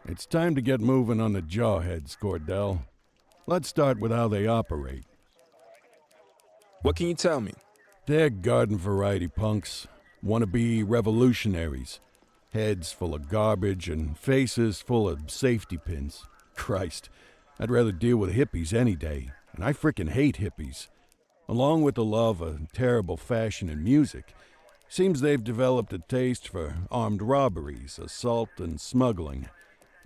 It's time to get moving on the jawheads, Cordell. Let's start with how they operate. What can you tell me? They're garden variety punks, wannabe revolutionaries. Heads full of garbage and faces full of safety pins. Christ, I'd rather deal with hippies any day, and I frickin' hate hippies. Along with the love of terrible fashion and music, seems they've developed a taste for armed robberies, assault, and smuggling.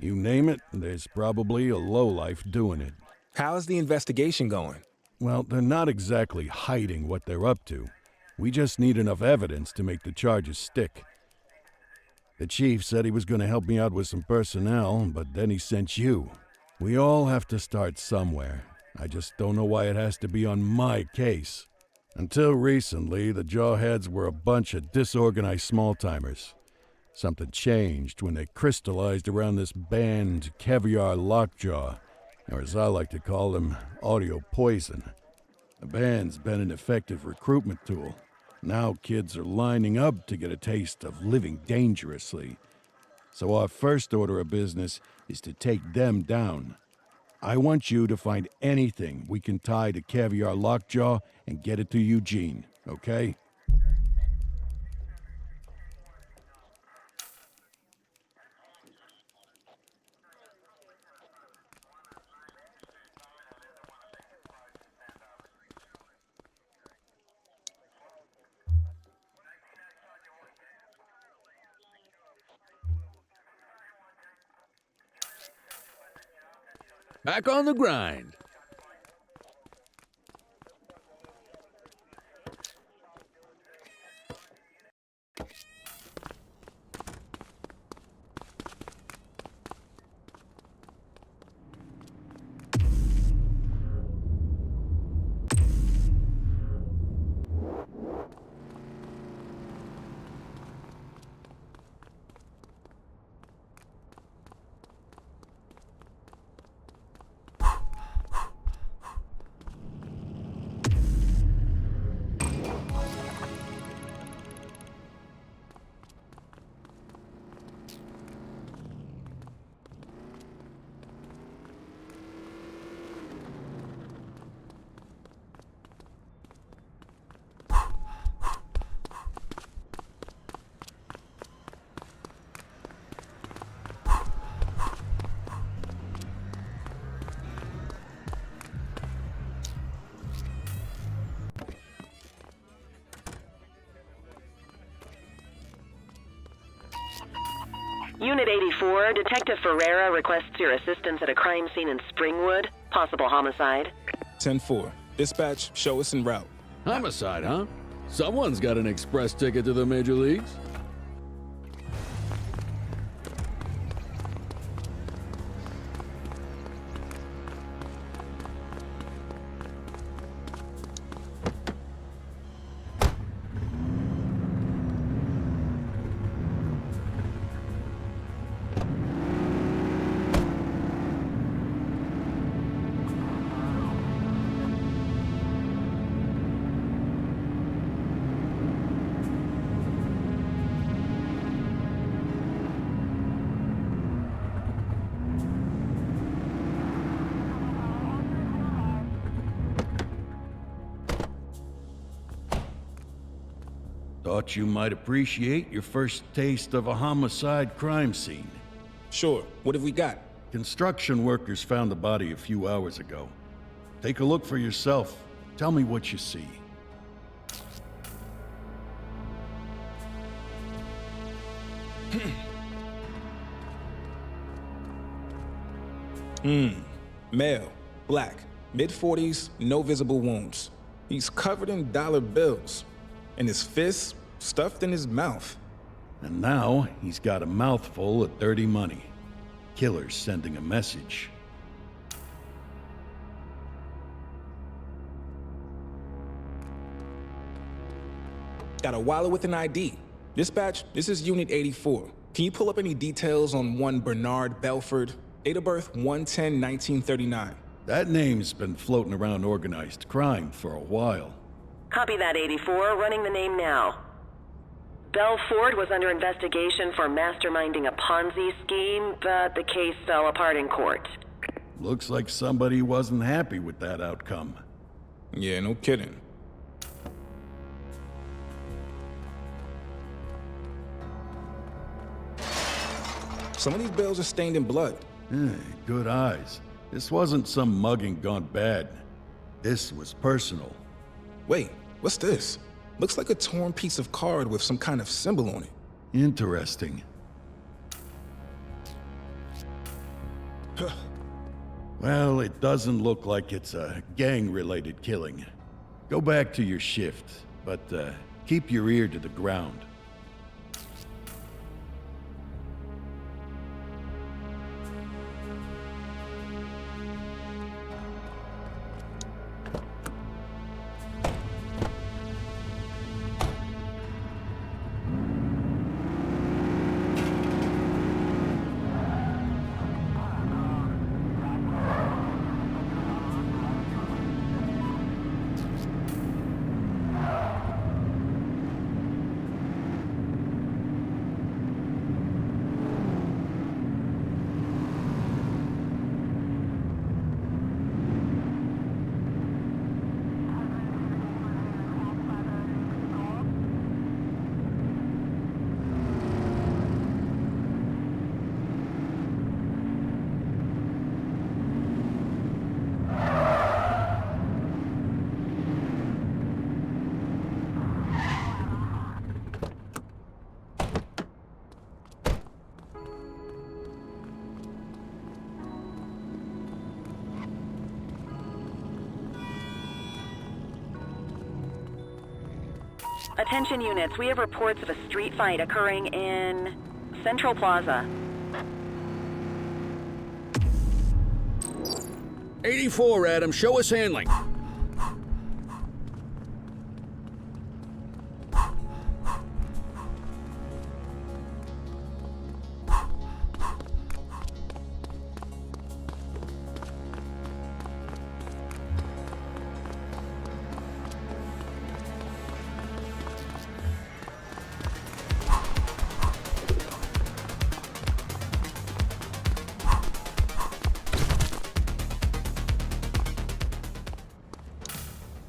You name it, there's probably a lowlife doing it. How's the investigation going? Well, they're not exactly hiding what they're up to. We just need enough evidence to make the charges stick. The chief said he was going to help me out with some personnel, but then he sent you. We all have to start somewhere. I just don't know why it has to be on my case. Until recently, the Jawheads were a bunch of disorganized small-timers. Something changed when they crystallized around this band Caviar Lockjaw, or as I like to call them, Audio Poison. The band's been an effective recruitment tool. Now kids are lining up to get a taste of living dangerously. So our first order of business is to take them down. I want you to find anything we can tie to Caviar Lockjaw and get it to Eugene, okay? Back on the grind. Unit 84, Detective Ferreira requests your assistance at a crime scene in Springwood. Possible homicide. 10-4. Dispatch, show us en route. Homicide, huh? Someone's got an express ticket to the major leagues. Thought you might appreciate your first taste of a homicide crime scene. Sure. What have we got? Construction workers found the body a few hours ago. Take a look for yourself. Tell me what you see. Male, black, mid-40s, no visible wounds. He's covered in dollar bills, and his fists stuffed in his mouth. And now he's got a mouthful of dirty money. Killer's sending a message. Got a wallet with an ID. Dispatch, this is Unit 84. Can you pull up any details on one Bernard Belford? Date of birth 1/10/1939. That name's been floating around organized crime for a while. Copy that, 84. Running the name now. Belford was under investigation for masterminding a Ponzi scheme, but the case fell apart in court. Looks like somebody wasn't happy with that outcome. Yeah, no kidding. Some of these bills are stained in blood. Good eyes. This wasn't some mugging gone bad. This was personal. Wait, what's this? Looks like a torn piece of card with some kind of symbol on it. Interesting. Well, it doesn't look like it's a gang-related killing. Go back to your shift, but keep your ear to the ground. Attention units, we have reports of a street fight occurring in Central Plaza. 84, Adam, show us handling.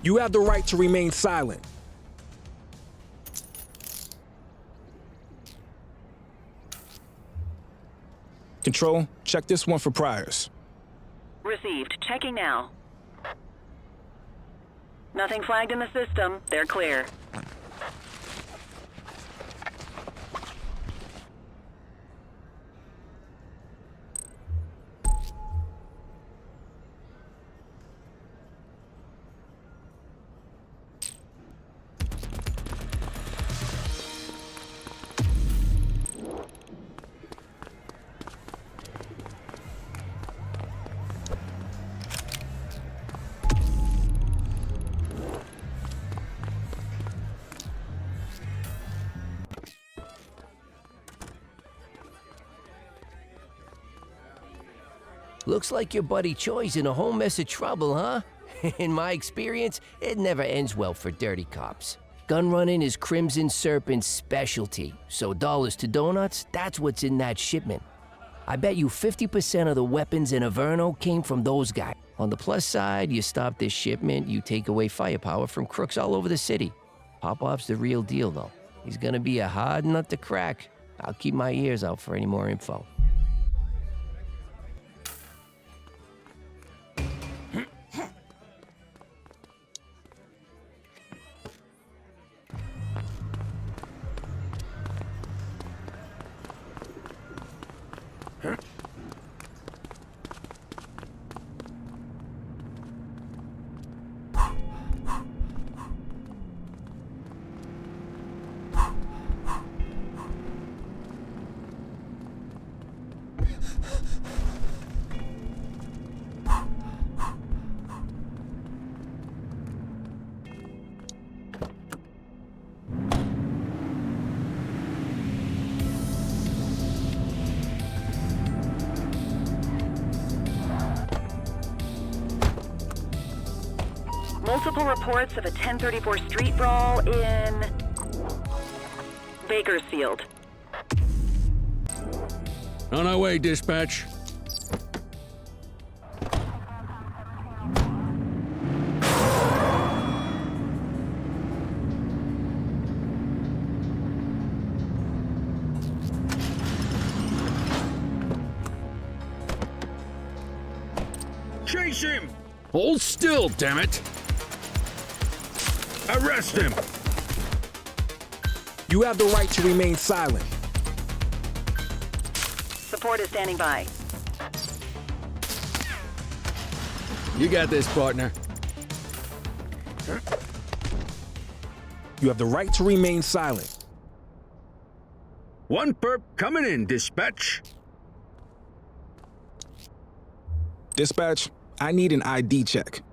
You have the right to remain silent. Control, check this one for priors. Received. Checking now. Nothing flagged in the system. They're clear. Looks like your buddy Choi's in a whole mess of trouble, huh? In my experience, it never ends well for dirty cops. Gun running is Crimson Serpent's specialty, so dollars to donuts, that's what's in that shipment. I bet you 50% of the weapons in Averno came from those guys. On the plus side, you stop this shipment, you take away firepower from crooks all over the city. Popov's the real deal, though. He's gonna be a hard nut to crack. I'll keep my ears out for any more info. Multiple reports of a 1034 street brawl in Bakersfield. On our way, dispatch. Chase him! Hold still, damn it! Arrest him! You have the right to remain silent. Support is standing by. You got this, partner. You have the right to remain silent. One perp coming in, dispatch. Dispatch, I need an ID check.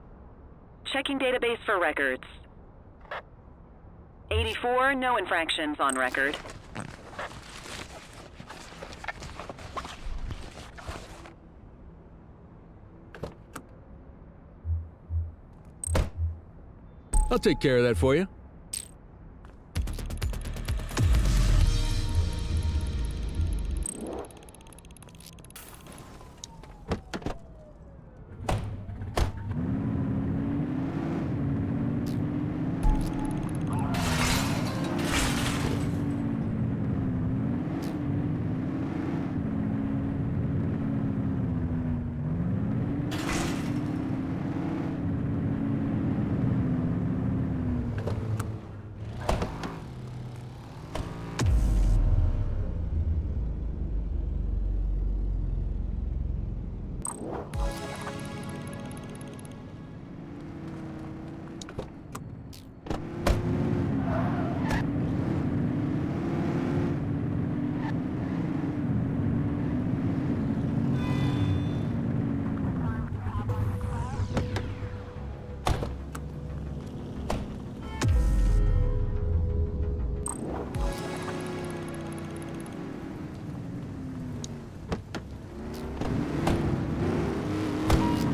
Checking database for records. 84, no infractions on record. I'll take care of that for you.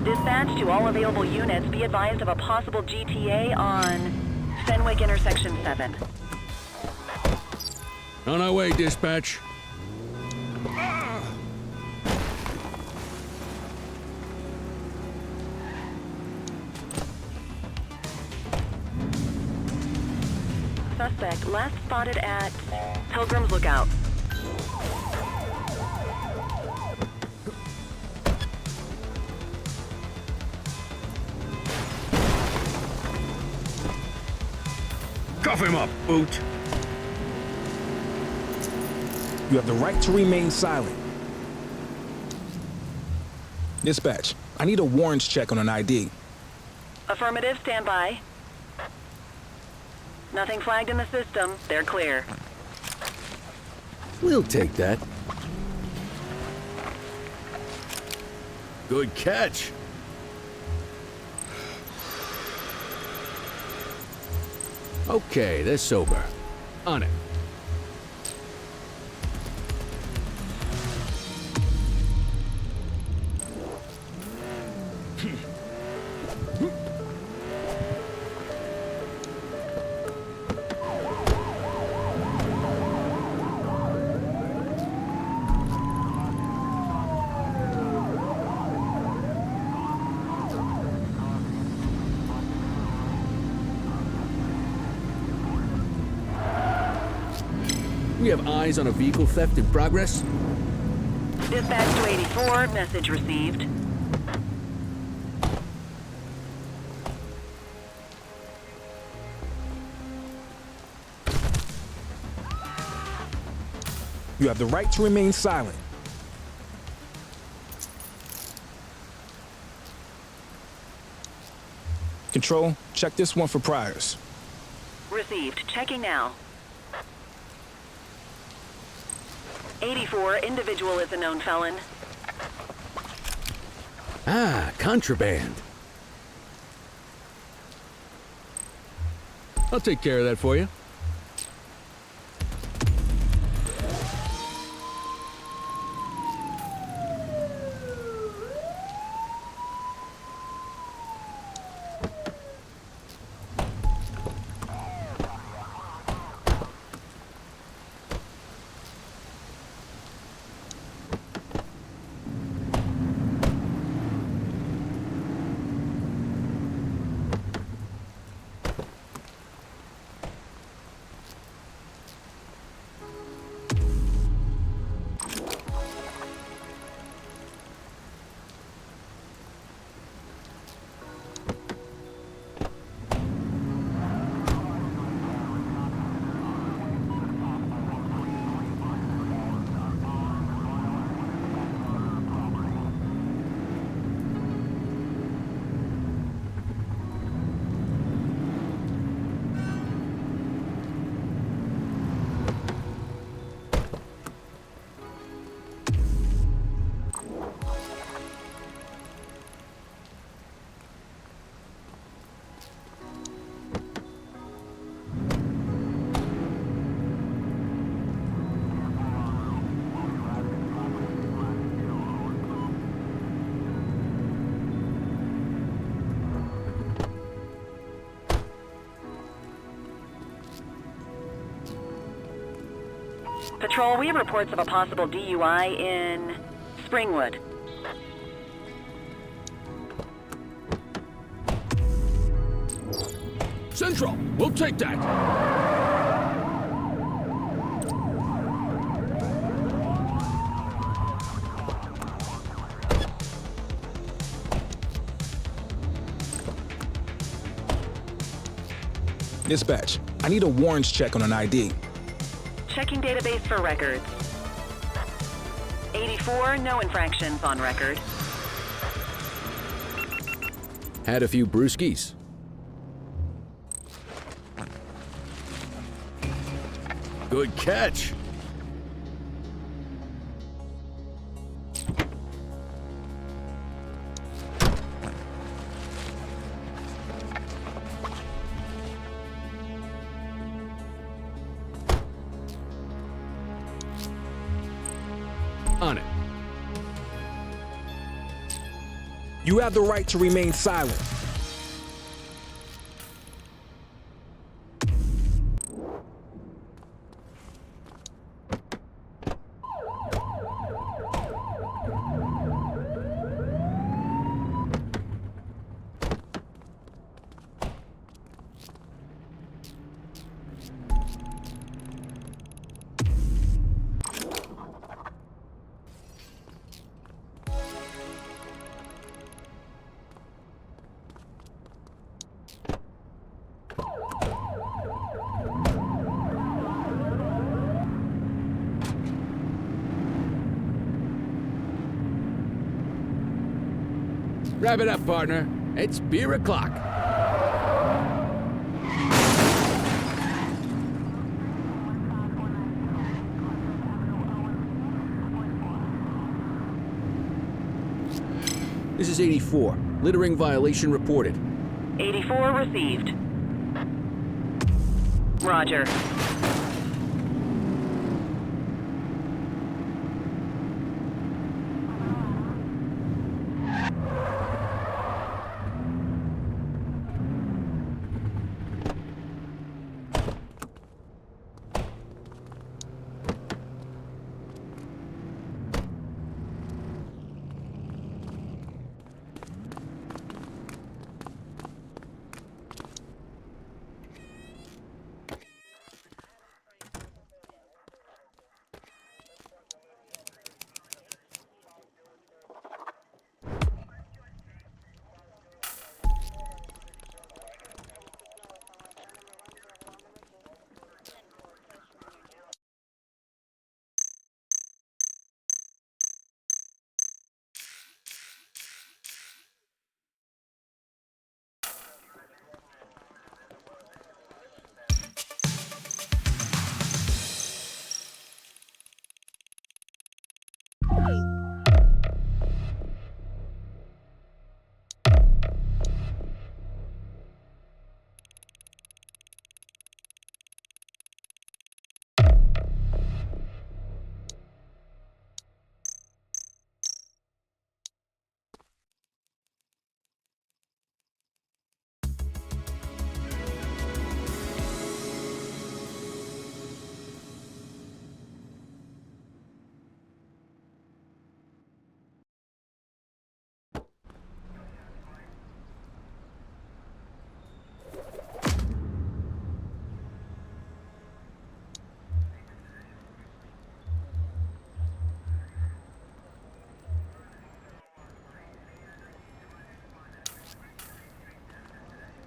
Dispatch to all available units, be advised of a possible GTA on Fenwick Intersection 7. On our way, dispatch. Suspect last spotted at Pilgrim's Lookout. Cuff him up, boot. You have the right to remain silent. Dispatch, I need a warrants check on an ID. Affirmative, stand by. Nothing flagged in the system. They're clear. We'll take that. Good catch. Okay, they're sober. On it. We have eyes on a vehicle theft in progress. Dispatch to 84, message received. You have the right to remain silent. Control, check this one for priors. Received. Checking now. 84, individual is a known felon. Ah, contraband. I'll take care of that for you. Patrol, we have reports of a possible DUI in Springwood. Central, we'll take that. Dispatch, I need a warrants check on an ID. Checking database for records. 84, no infractions on record. Had a few brewskis. Good catch. On it. You have the right to remain silent. Wrap it up, partner. It's beer o'clock. This is 84. Littering violation reported. 84 received. Roger.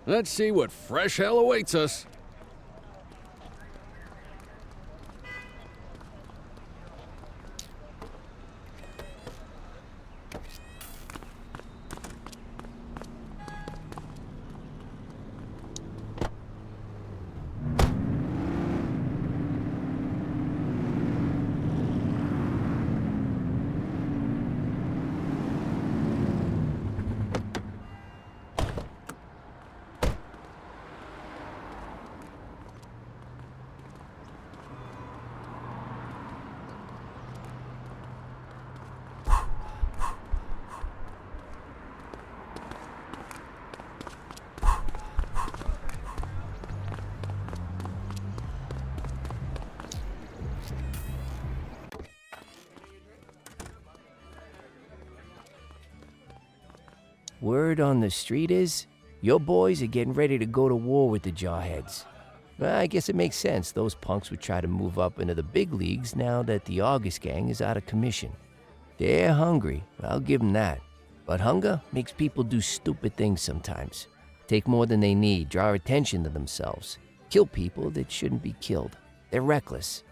Let's see what fresh hell awaits us. Word on the street is, your boys are getting ready to go to war with the Jawheads. Well, I guess it makes sense. Those punks would try to move up into the big leagues now that the August gang is out of commission. They're hungry, I'll give them that. But hunger makes people do stupid things sometimes. Take more than they need, draw attention to themselves. Kill people that shouldn't be killed. They're reckless.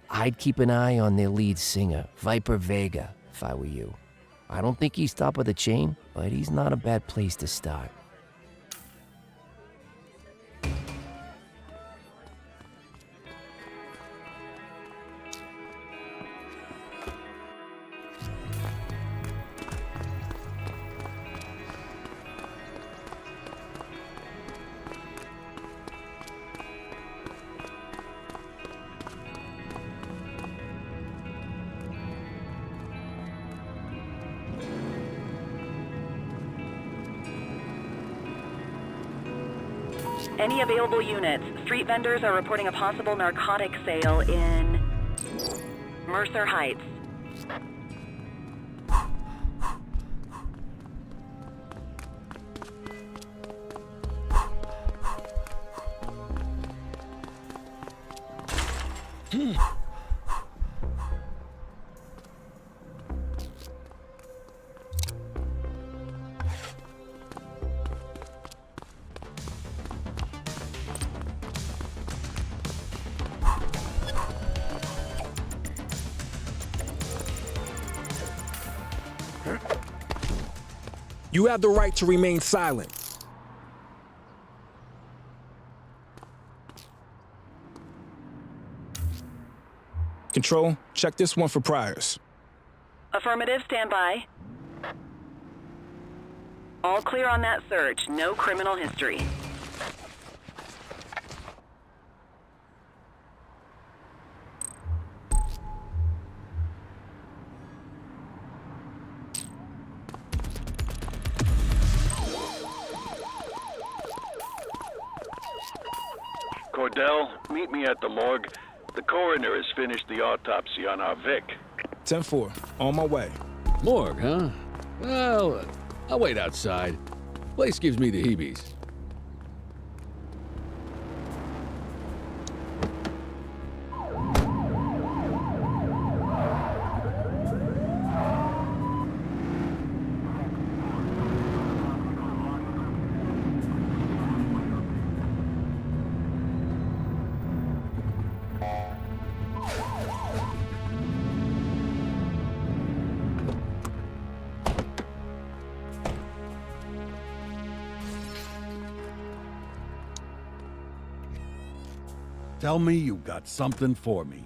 I'd keep an eye on their lead singer, Viper Vega, if I were you. I don't think he's top of the chain, but he's not a bad place to start. Any available units? Street vendors are reporting a possible narcotic sale in Mercer Heights. You have the right to remain silent. Control, check this one for priors. Affirmative, stand by. All clear on that search. No criminal history. Cordell, meet me at the morgue. The coroner has finished the autopsy on our Vic. 10-4, on my way. Morgue, huh? Well, I'll wait outside. Place gives me the heebies. Tell me you got something for me.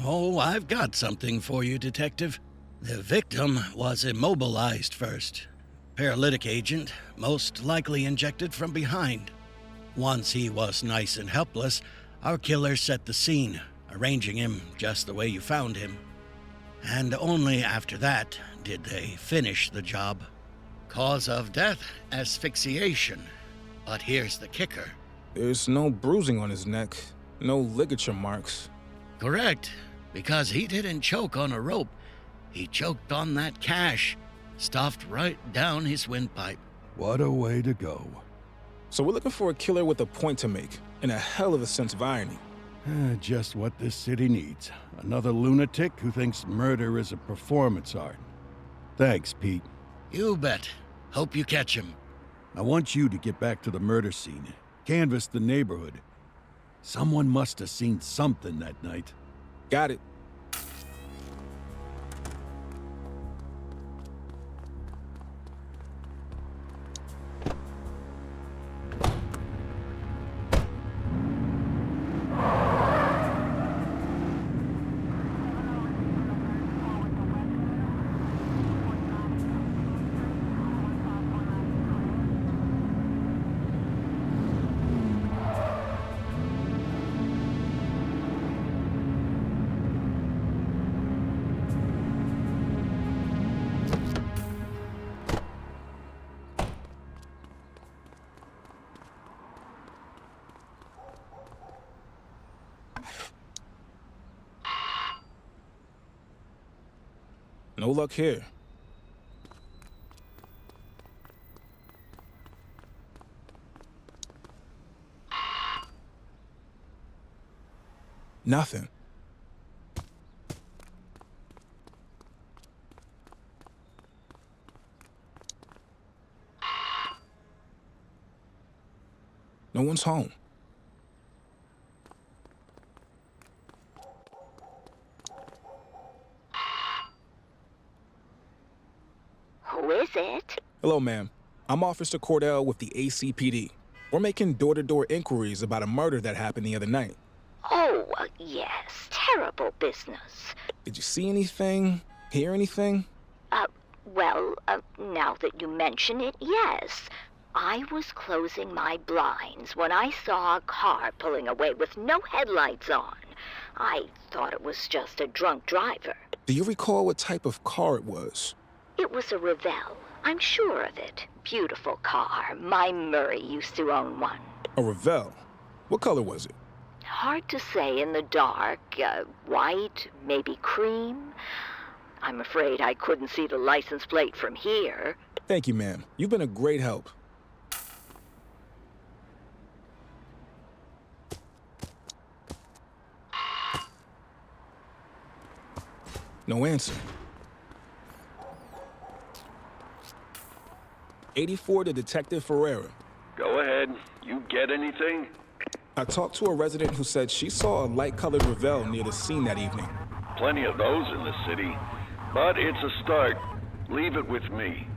Oh, I've got something for you, Detective. The victim was immobilized first. Paralytic agent, most likely injected from behind. Once he was nice and helpless, our killer set the scene, arranging him just the way you found him. And only after that did they finish the job. Cause of death, asphyxiation. But here's the kicker. There's no bruising on his neck, no ligature marks. Correct, because he didn't choke on a rope. He choked on that cash, stuffed right down his windpipe. What a way to go. So we're looking for a killer with a point to make, and a hell of a sense of irony. Just what this city needs. Another lunatic who thinks murder is a performance art. Thanks, Pete. You bet. Hope you catch him. I want you to get back to the murder scene. Canvass the neighborhood. Someone must have seen something that night. Got it. No luck here. Nothing. No one's home. Who is it? Hello, ma'am. I'm Officer Cordell with the ACPD. We're making door-to-door inquiries about a murder that happened the other night. Oh, yes. Terrible business. Did you see anything? Hear anything? Well, now that you mention it, yes. I was closing my blinds when I saw a car pulling away with no headlights on. I thought it was just a drunk driver. Do you recall what type of car it was? It was a Revell. I'm sure of it. Beautiful car. My Murray used to own one. A Revell? What color was it? Hard to say in the dark. White, maybe cream. I'm afraid I couldn't see the license plate from here. Thank you, ma'am. You've been a great help. No answer. 84 to Detective Ferreira. Go ahead. You get anything? I talked to a resident who said she saw a light-colored Revell near the scene that evening. Plenty of those in the city. But it's a start. Leave it with me.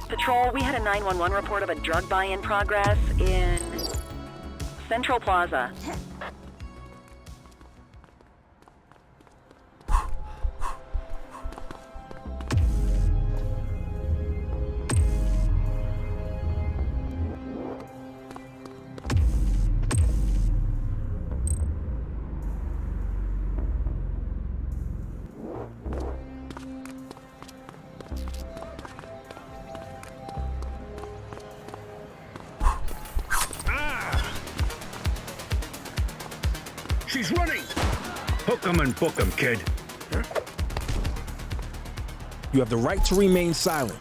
Patrol, we had a 911 report of a drug buy in progress in Central Plaza. She's running! Hook 'em and book 'em, kid. You have the right to remain silent.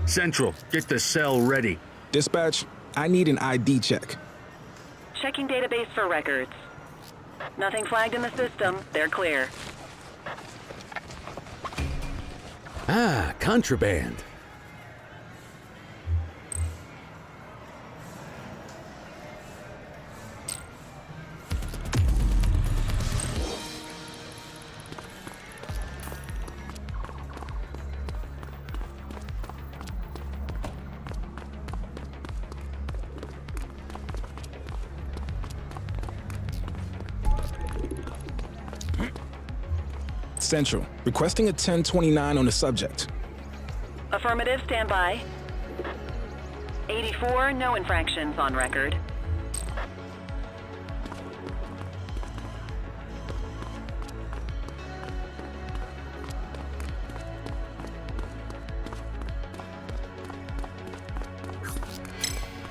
Central, get the cell ready. Dispatch, I need an ID check. Checking database for records. Nothing flagged in the system. They're clear. Ah, contraband. Central, requesting a 1029 on the subject. Affirmative, stand by. 84, no infractions on record.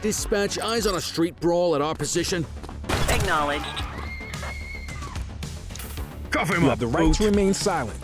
Dispatch, eyes on a street brawl at our position. Acknowledged. Cuff him You up, have the right boot. to remain silent.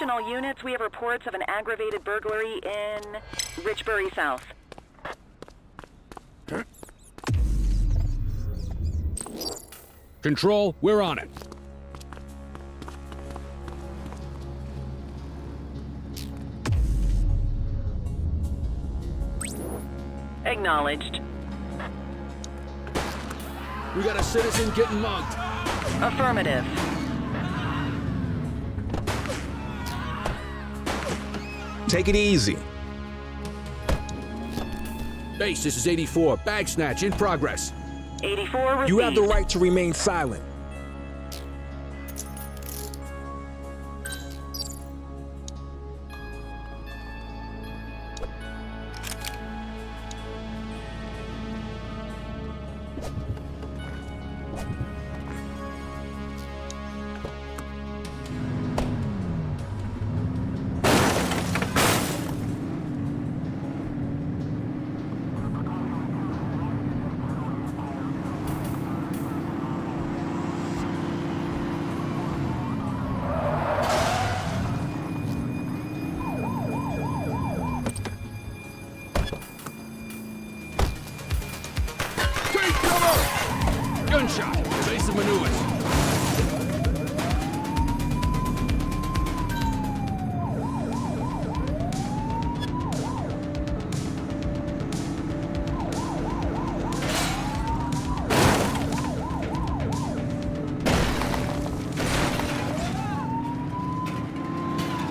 Attention all units, we have reports of an aggravated burglary in Richbury South. Control, we're on it. Acknowledged. We got a citizen getting mugged. Affirmative. Take it easy. Base, this is 84. Bag snatch in progress. 84 received. You have the right to remain silent. Gunshot! Evasive maneuvers.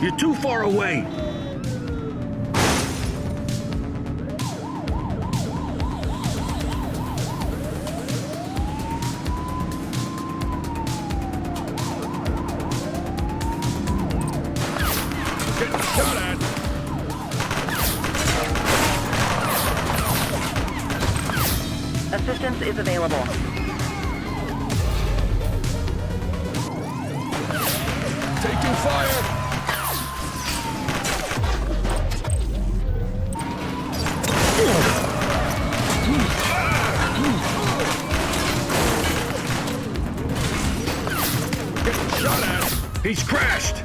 You're too far away. Getting shot at. Assistance is available. Taking fire. Getting shot at. He's crashed.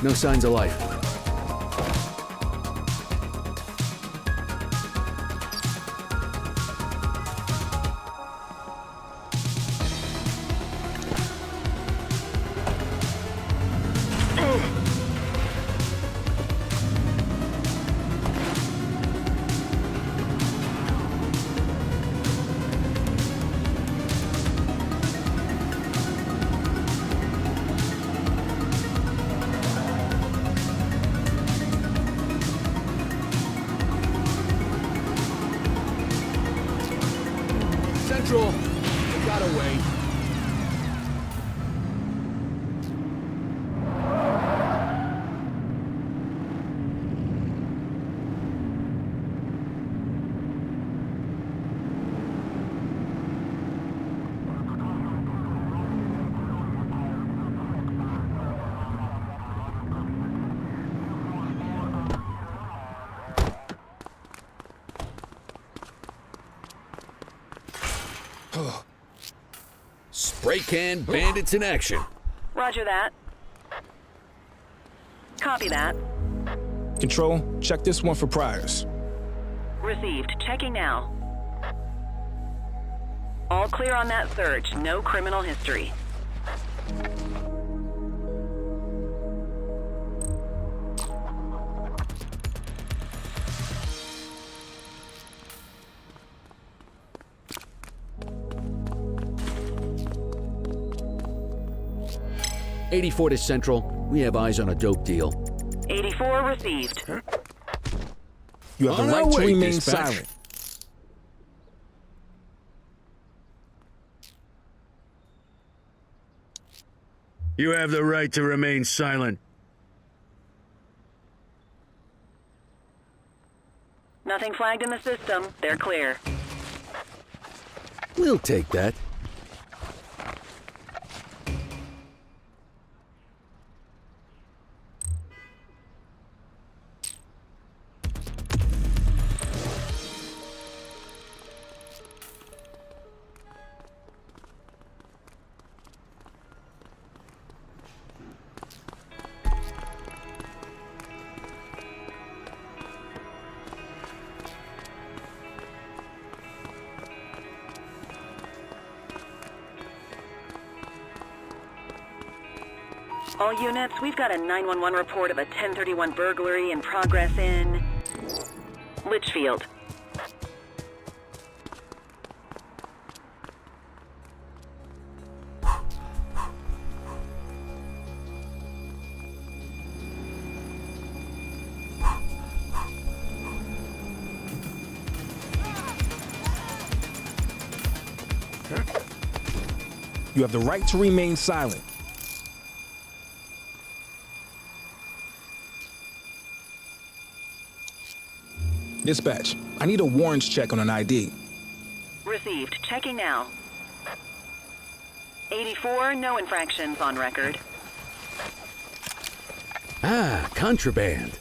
No signs of life. Central, we got away. Spray can bandits in action. Roger that. Copy that. Control, check this one for priors. Received. Checking now. All clear on that search. No criminal history. '84 to Central. We have eyes on a dope deal. 84 received. You have On the our right to way, remain dispatch. silent. You have the right to remain silent. Nothing flagged in the system. They're clear. We'll take that. All units, we've got a 911 report of a 1031 burglary in progress in Litchfield. You have the right to remain silent. Dispatch, I need a warrants check on an ID. Received. Checking now. 84, no infractions on record. Ah, contraband.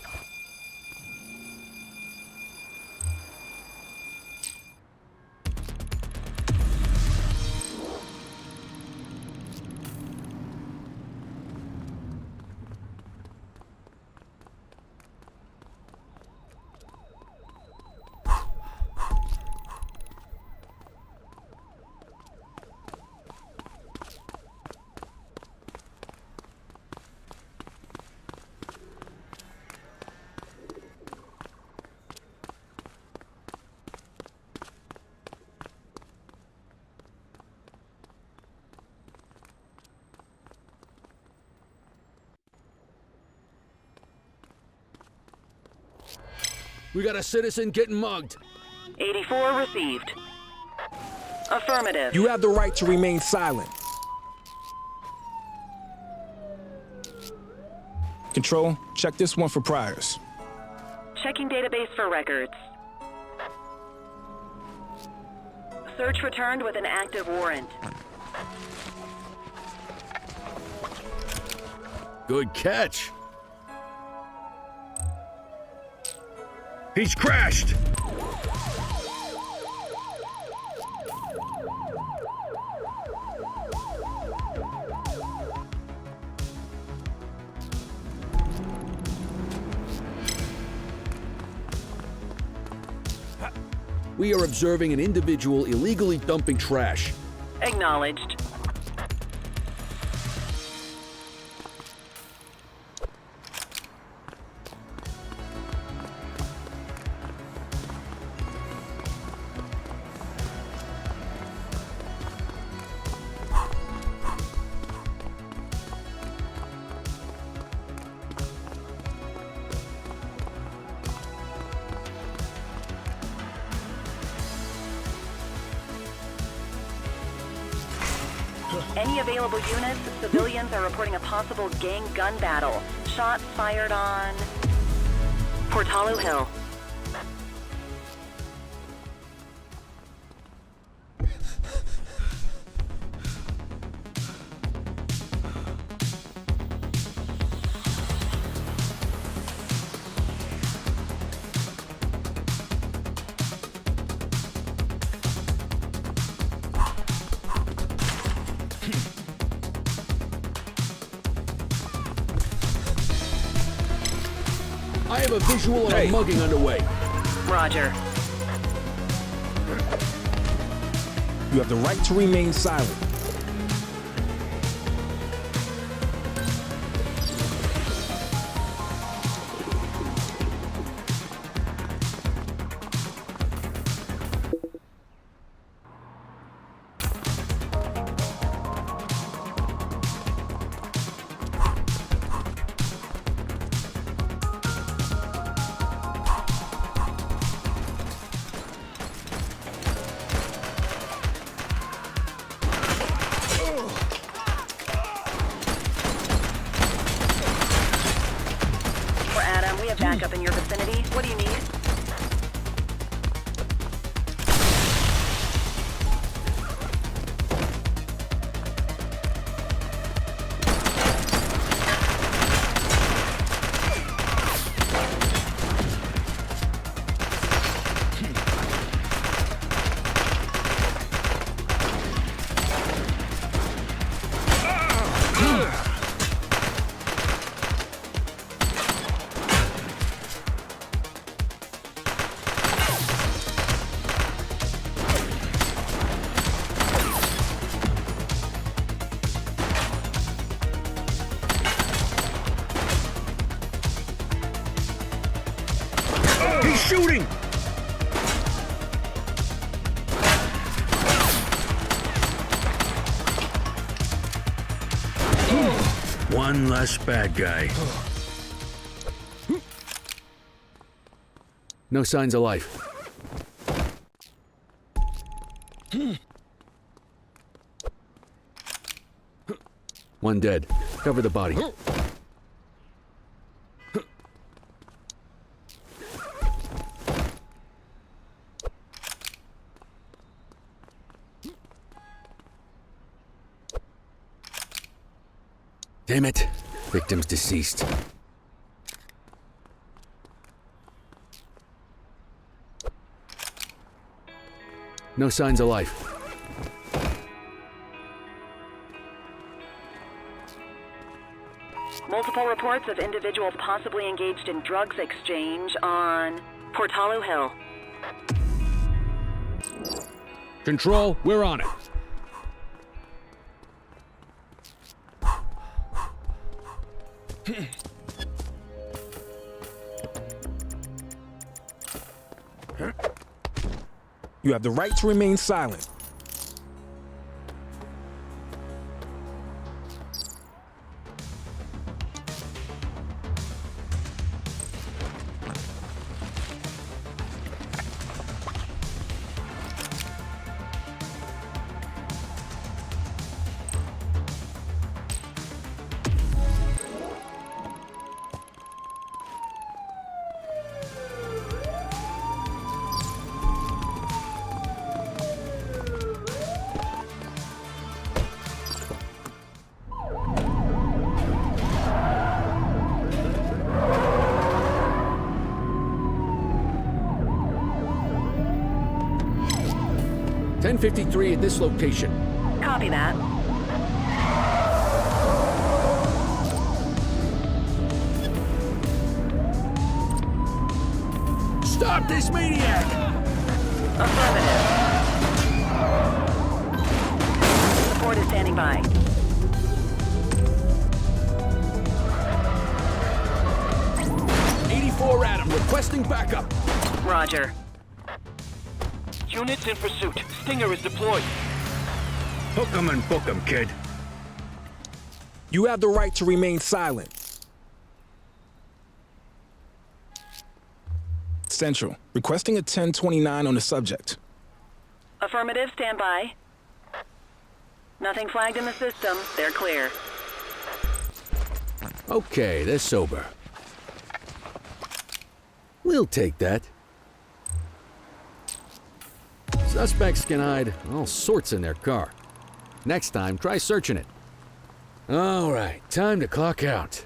We got a citizen getting mugged. 84 received. Affirmative. You have the right to remain silent. Control, check this one for priors. Checking database for records. Search returned with an active warrant. Good catch. He's crashed! We are observing an individual illegally dumping trash. Acknowledged. Any available units, civilians are reporting a possible gang gun battle. Shots fired on Portalo Hill. I have a visual of a mugging underway. Roger. You have the right to remain silent. One less bad guy. No signs of life. One dead. Cover the body. Damn it. Victim's deceased. No signs of life. Multiple reports of individuals possibly engaged in drugs exchange on Portalo Hill. Control, we're on it. You have the right to remain silent. .1053 at this location. Copy that. Stop this maniac! Affirmative. Support is standing by. .84 Adam, requesting backup. Roger. Units in pursuit. Stinger is deployed. Hook 'em and book 'em, kid. You have the right to remain silent. Central, requesting a 1029 on the subject. Affirmative, stand by. Nothing flagged in the system. They're clear. Okay, they're sober. We'll take that. Suspects can hide all sorts in their car. Next time, try searching it. All right, time to clock out.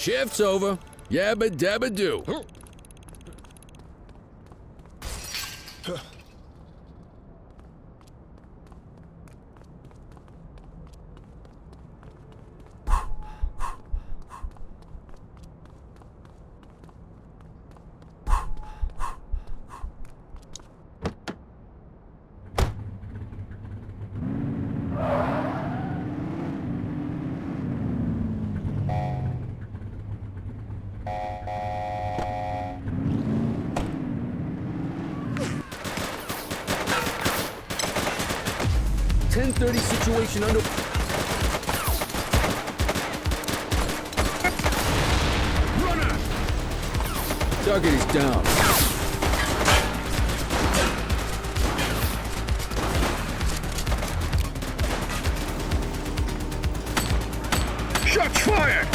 Shift's over. Yabba dabba do. .30 situation under... Runner! Target is down. Shots fired!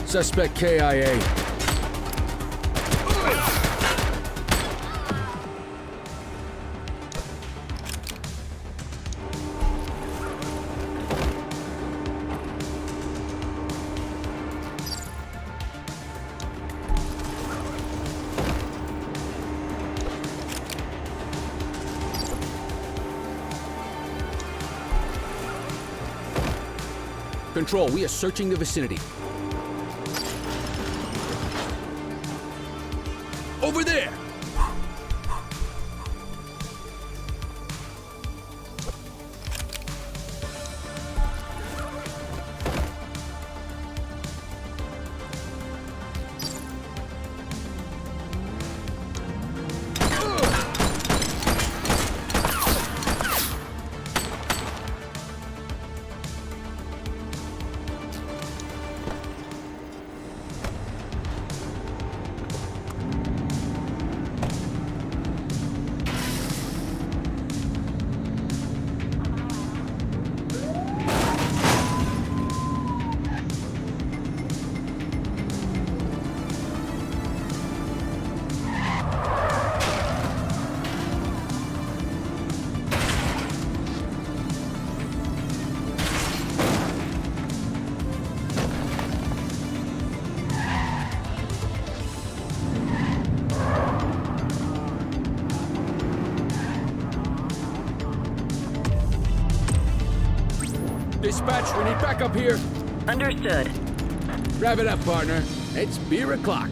Suspect KIA. Control, we are searching the vicinity. Over there! Dispatch, we need backup here. Understood. Wrap it up, partner. It's beer o'clock.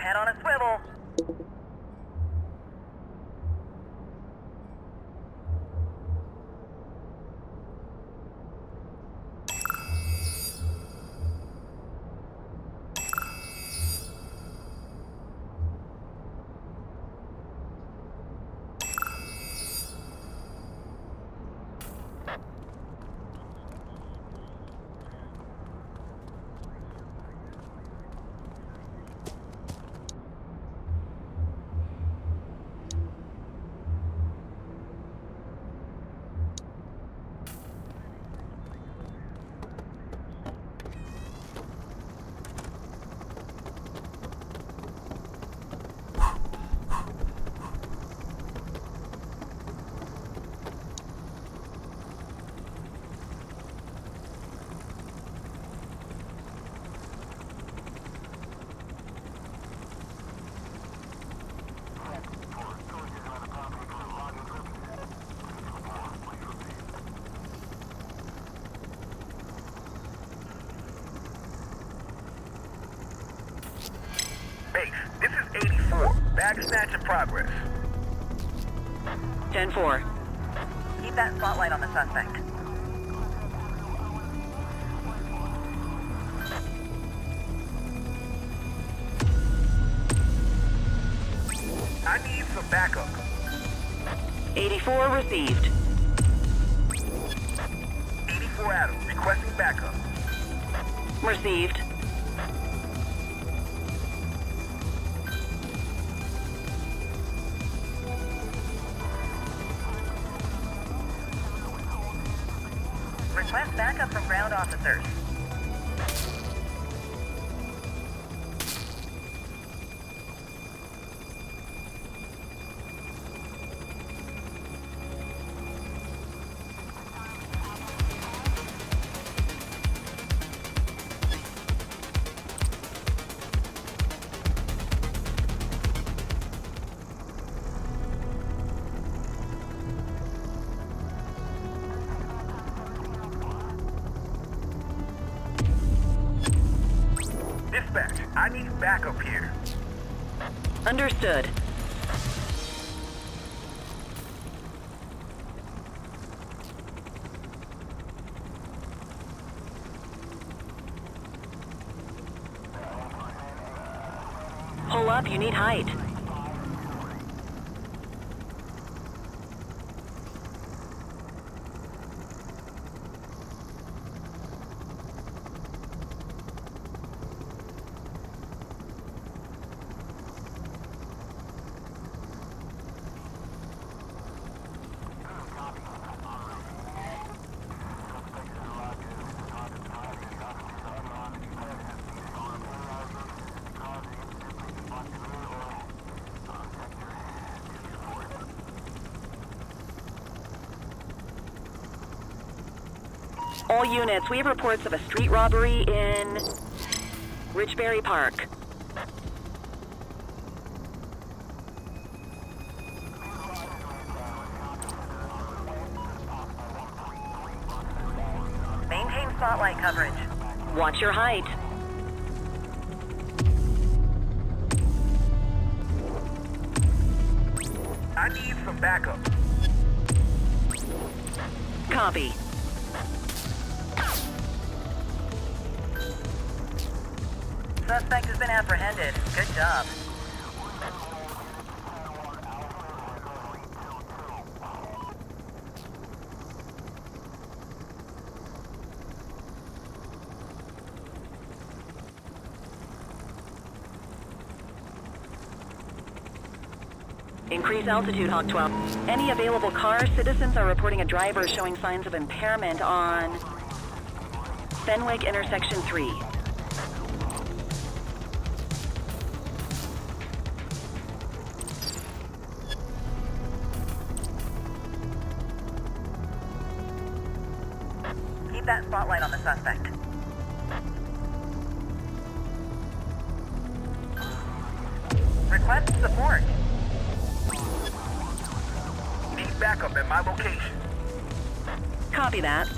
head on a swivel. Base, this is 84. Bag snatch in progress. 10-4. Keep that spotlight on the suspect. I need some backup. 84 received. 84 Adam, requesting backup. Received. Request backup from ground officers. Dispatch, I need backup here. Understood. Pull up, you need height. All units, we have reports of a street robbery in Richbury Park. Maintain spotlight coverage. Watch your height. I need some backup. Copy. Suspect has been apprehended. Good job. Increase altitude, Hawk 12. Any available cars, citizens are reporting a driver showing signs of impairment on Fenwick Intersection 3. Keep that spotlight on the suspect. Request support. Need backup at my location. Copy that.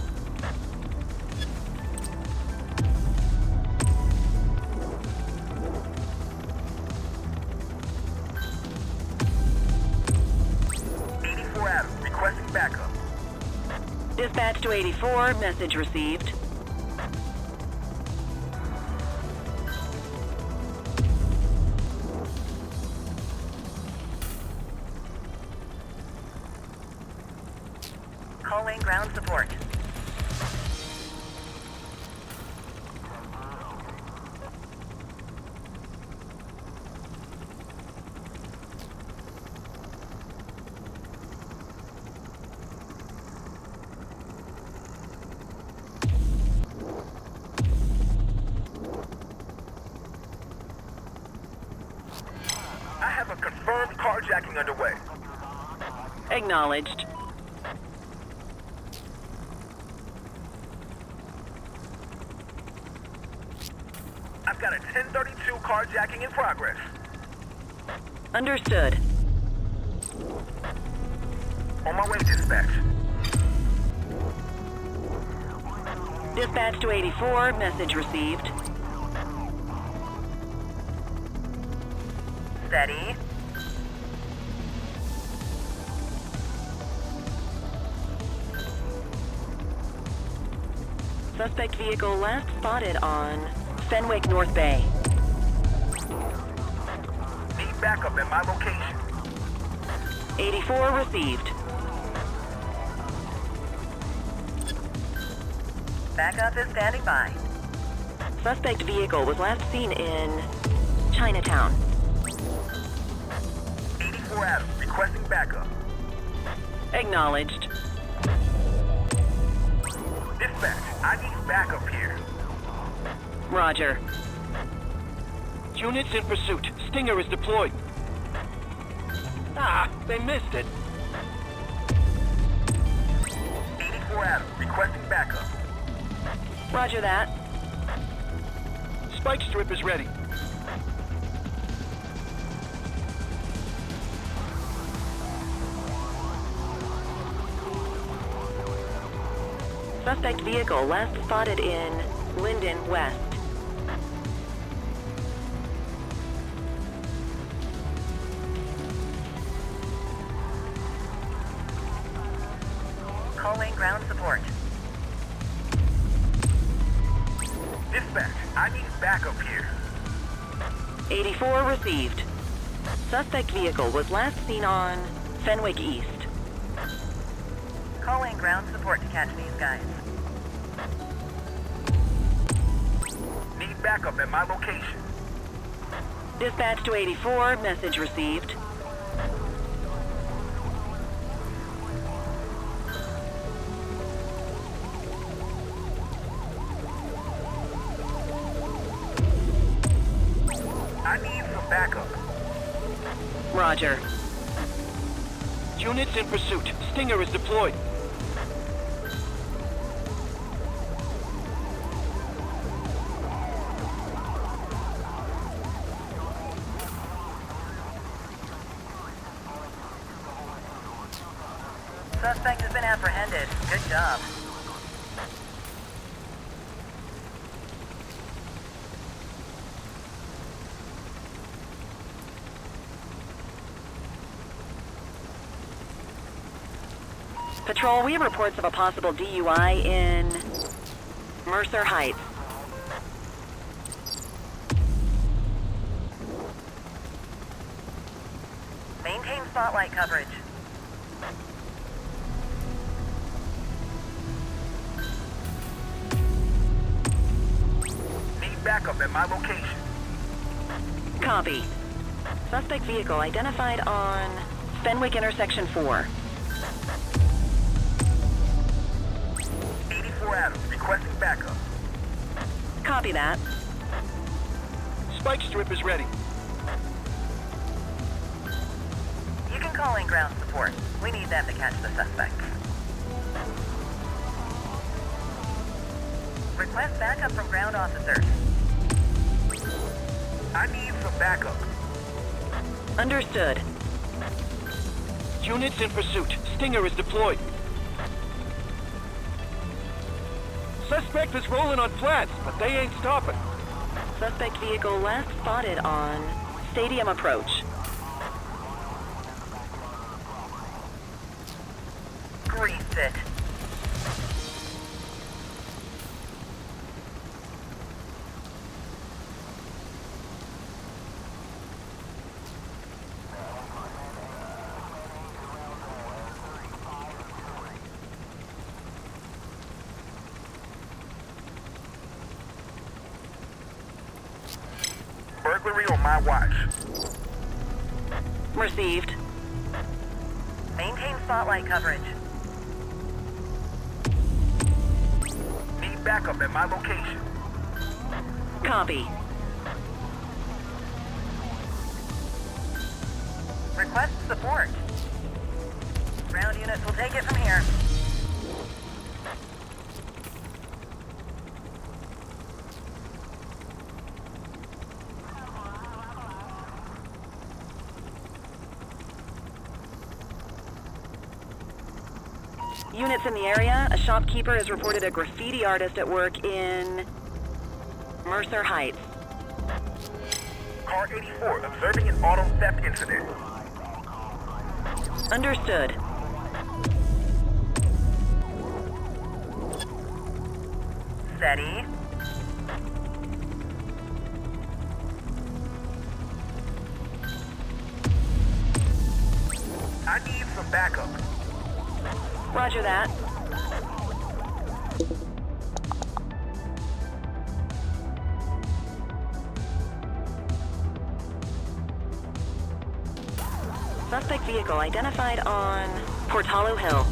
Dispatch to 84, message received. Calling ground support. I have a confirmed carjacking underway. Acknowledged. I've got a 1032 carjacking in progress. Understood. On my way, dispatch. Dispatch to 84, message received. Steady. Suspect vehicle last spotted on Fenwick North Bay. Need backup at my location. 84 received. Backup is standing by. Suspect vehicle was last seen in Chinatown. 84 Adam, requesting backup. Acknowledged. Dispatch, I need backup here. Roger. Units in pursuit. Stinger is deployed. Ah, they missed it. 84 Adam, requesting backup. Roger that. Spike strip is ready. Suspect vehicle last spotted in Linden West. Calling ground support. Dispatch, I need backup here. 84 received. Suspect vehicle was last seen on Fenwick East. Calling ground support to catch these guys. Need backup at my location. Dispatch to 84, message received. I need some backup. Roger. Units in pursuit. Stinger is deployed. Suspect has been apprehended. Good job. Patrol, we have reports of a possible DUI in Mercer Heights. Maintain spotlight coverage. Need backup at my location. Copy. Suspect vehicle identified on Fenwick Intersection 4. 84 Adam, requesting backup. Copy that. Spike strip is ready. You can call in ground support. We need them to catch the suspects. Request backup from ground officers. I need some backup. Understood. Units in pursuit. Stinger is deployed. Suspect is rolling on flats, but they ain't stopping. Suspect vehicle last spotted on Stadium Approach. Grease it. burglary on my watch. Received. Maintain spotlight coverage. Need backup at my location. Copy. Request support. Ground units will take it from here. Units in the area, a shopkeeper has reported a graffiti artist at work in Mercer Heights. Car 84 observing an auto theft incident. Understood. Steady. I need some backup. Roger that. Suspect vehicle identified on Portalo Hill.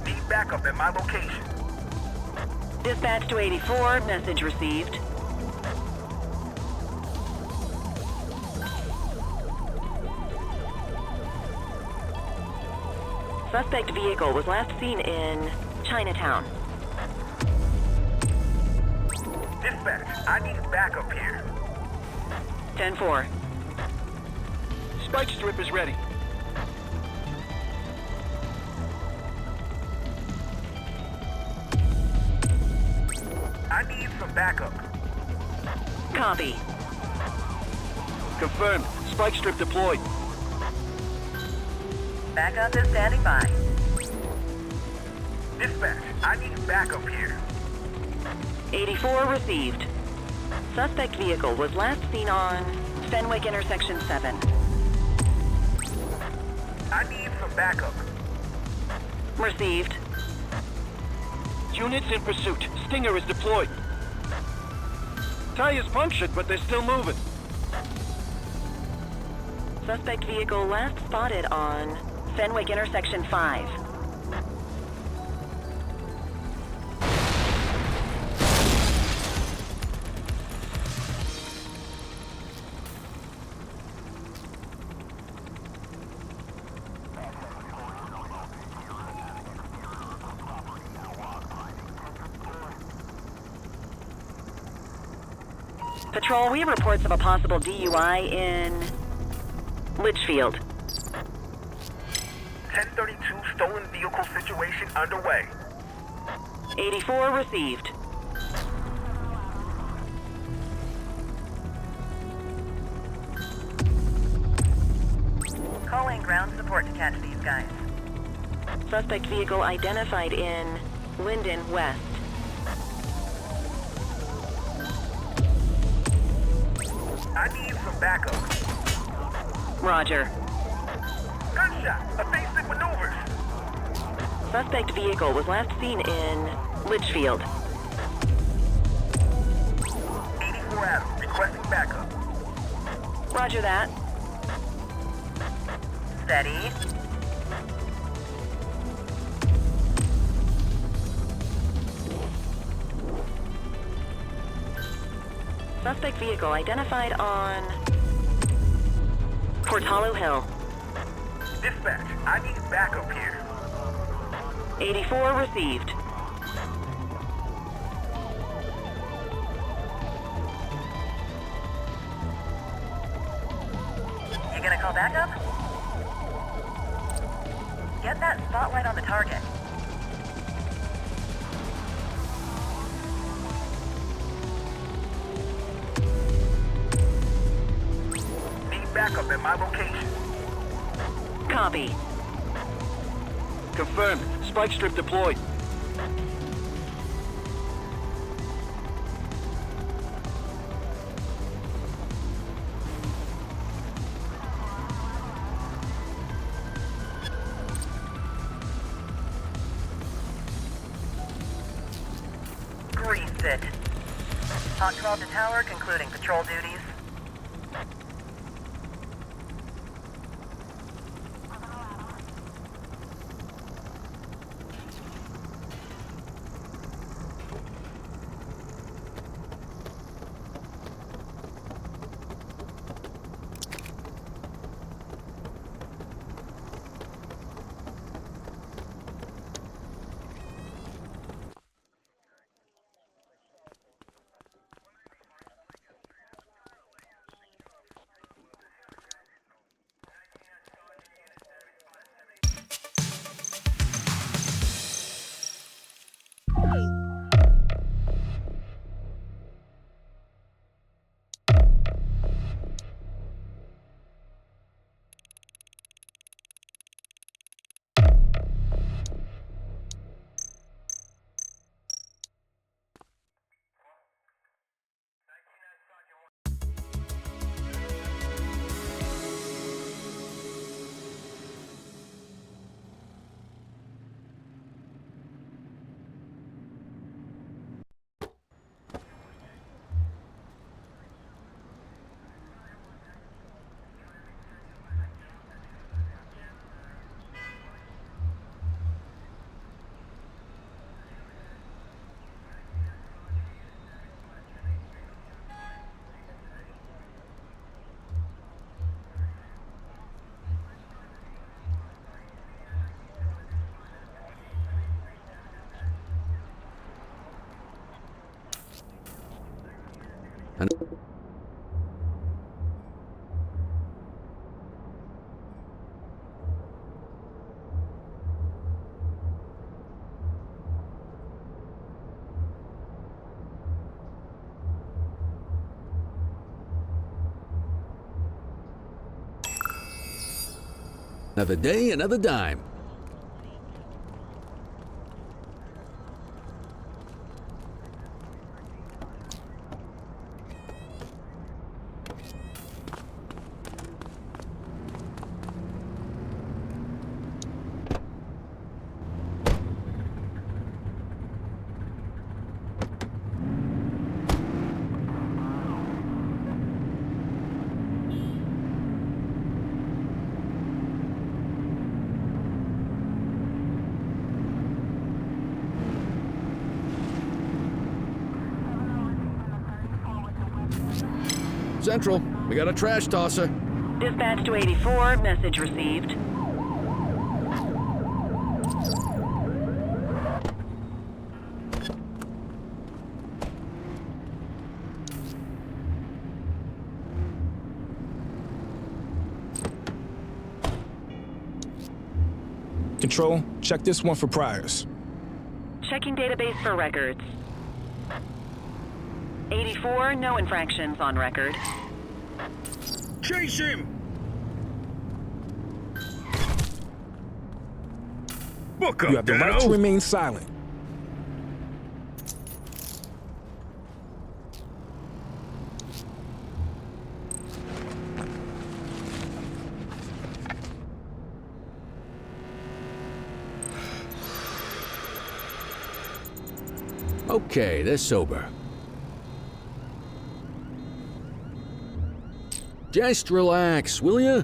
Need backup at my location. Dispatch to 84, message received. Suspect vehicle was last seen in Chinatown. Dispatch, I need backup here. 10-4. Spike strip is ready. I need some backup. Copy. Confirmed. Spike strip deployed. Backup is standing by. Dispatch, I need backup here. 84 received. Suspect vehicle was last seen on Fenwick intersection 7. I need some backup. Received. Units in pursuit. Stinger is deployed. Tire's punctured, but they're still moving. Suspect vehicle last spotted on Fenwick intersection 5. Patrol, we have reports of a possible DUI in Litchfield. 1032 stolen vehicle situation underway. 84 received. Calling ground support to catch these guys. Suspect vehicle identified in Linden West. I need some backup. Roger. Gunshot! Evasive maneuvers! Suspect vehicle was last seen in Litchfield. 84 Adam, requesting backup. Roger that. Steady. Suspect vehicle identified on Portalo Hill. Dispatch, I need backup here. 84 received. You gonna call backup? Get that spotlight on the target. Backup at my location. Copy. Confirmed. Spike strip deployed. Greased it. Hawk 12 to tower, concluding patrol duties. Another day, another dime. Central, we got a trash tosser. Dispatch to 84, message received. Control, check this one for priors. Checking database for records. 84, no infractions on record. Chase him! Book up, You have the right to remain silent. Okay, they're sober. Just relax, will ya?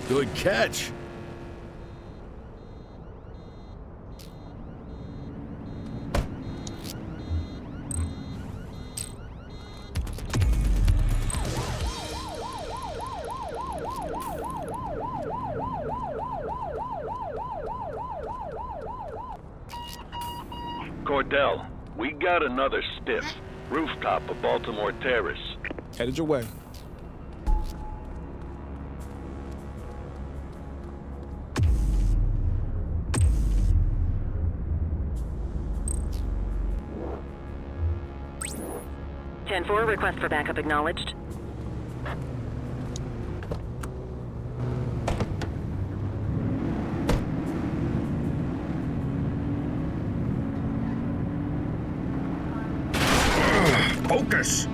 Good catch. Cordell, we got another stiff. Rooftop of Baltimore Terrace. Headed your way. Ten-4, request for backup acknowledged. Focus!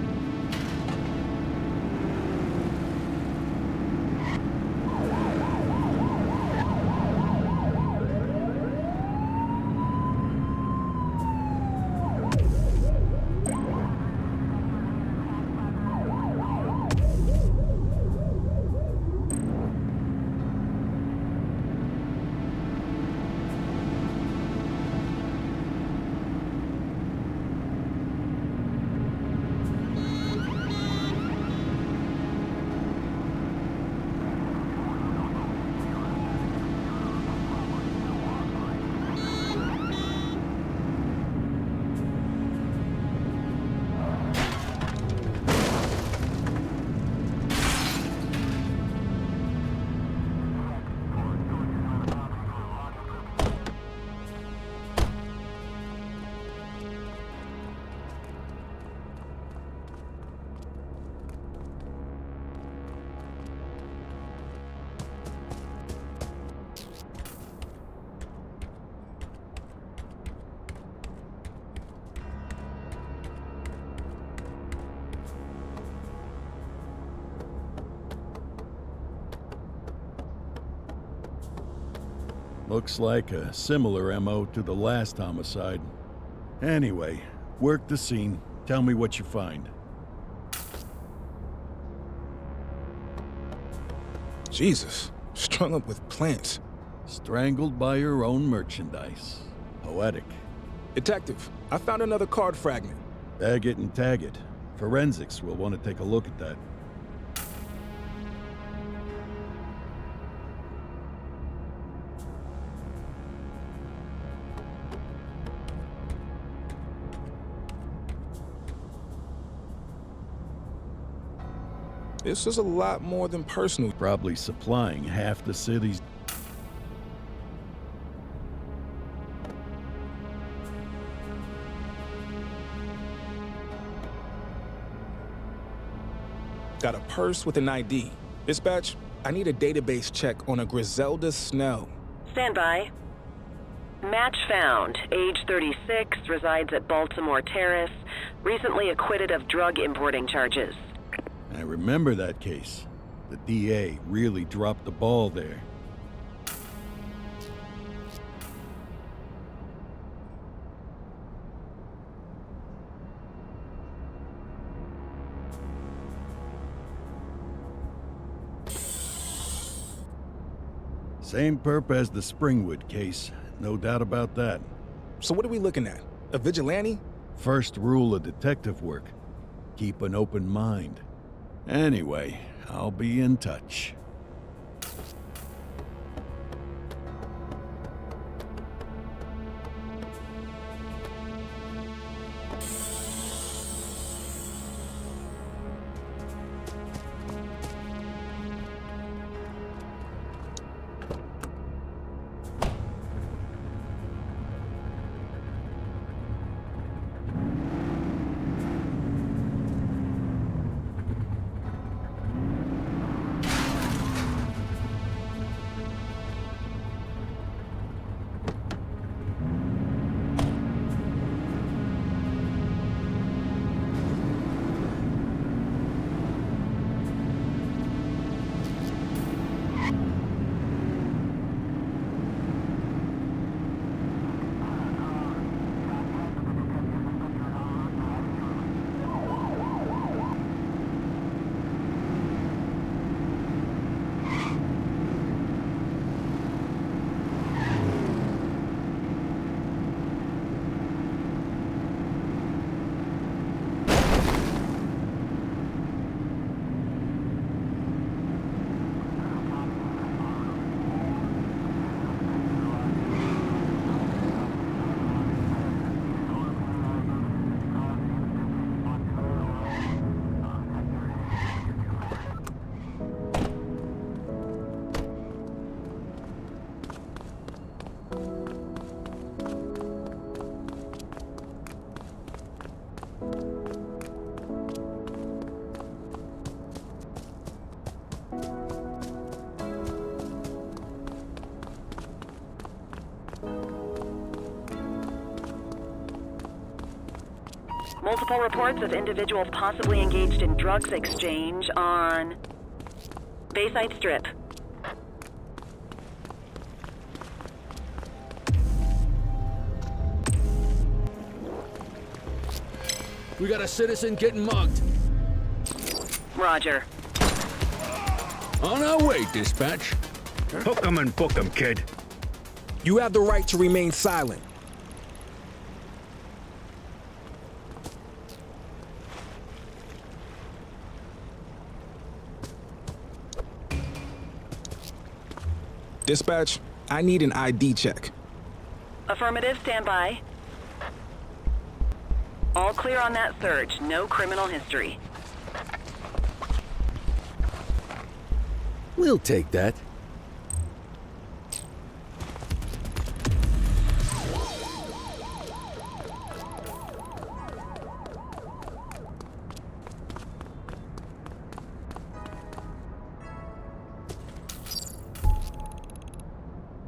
Looks like a similar MO to the last homicide. Anyway, work the scene. Tell me what you find. Jesus, strung up with plants. Strangled by your own merchandise. Poetic. Detective, I found another card fragment. Bag it and tag it. Forensics will want to take a look at that. This is a lot more than personal. Probably supplying half the city's... Got a purse with an ID. Dispatch, I need a database check on a Griselda Snell. Stand by. Match found. Age 36, resides at Baltimore Terrace. Recently acquitted of drug importing charges. I remember that case. The DA really dropped the ball there. Same perp as the Springwood case, no doubt about that. So what are we looking at? A vigilante? First rule of detective work, keep an open mind. Anyway, I'll be in touch. Multiple reports of individuals possibly engaged in drugs exchange on Bayside Strip. We got a citizen getting mugged. Roger. On our way, dispatch. Hook 'em and book 'em, kid. You have the right to remain silent. Dispatch, I need an ID check. Affirmative, stand by. All clear on that search. No criminal history. We'll take that.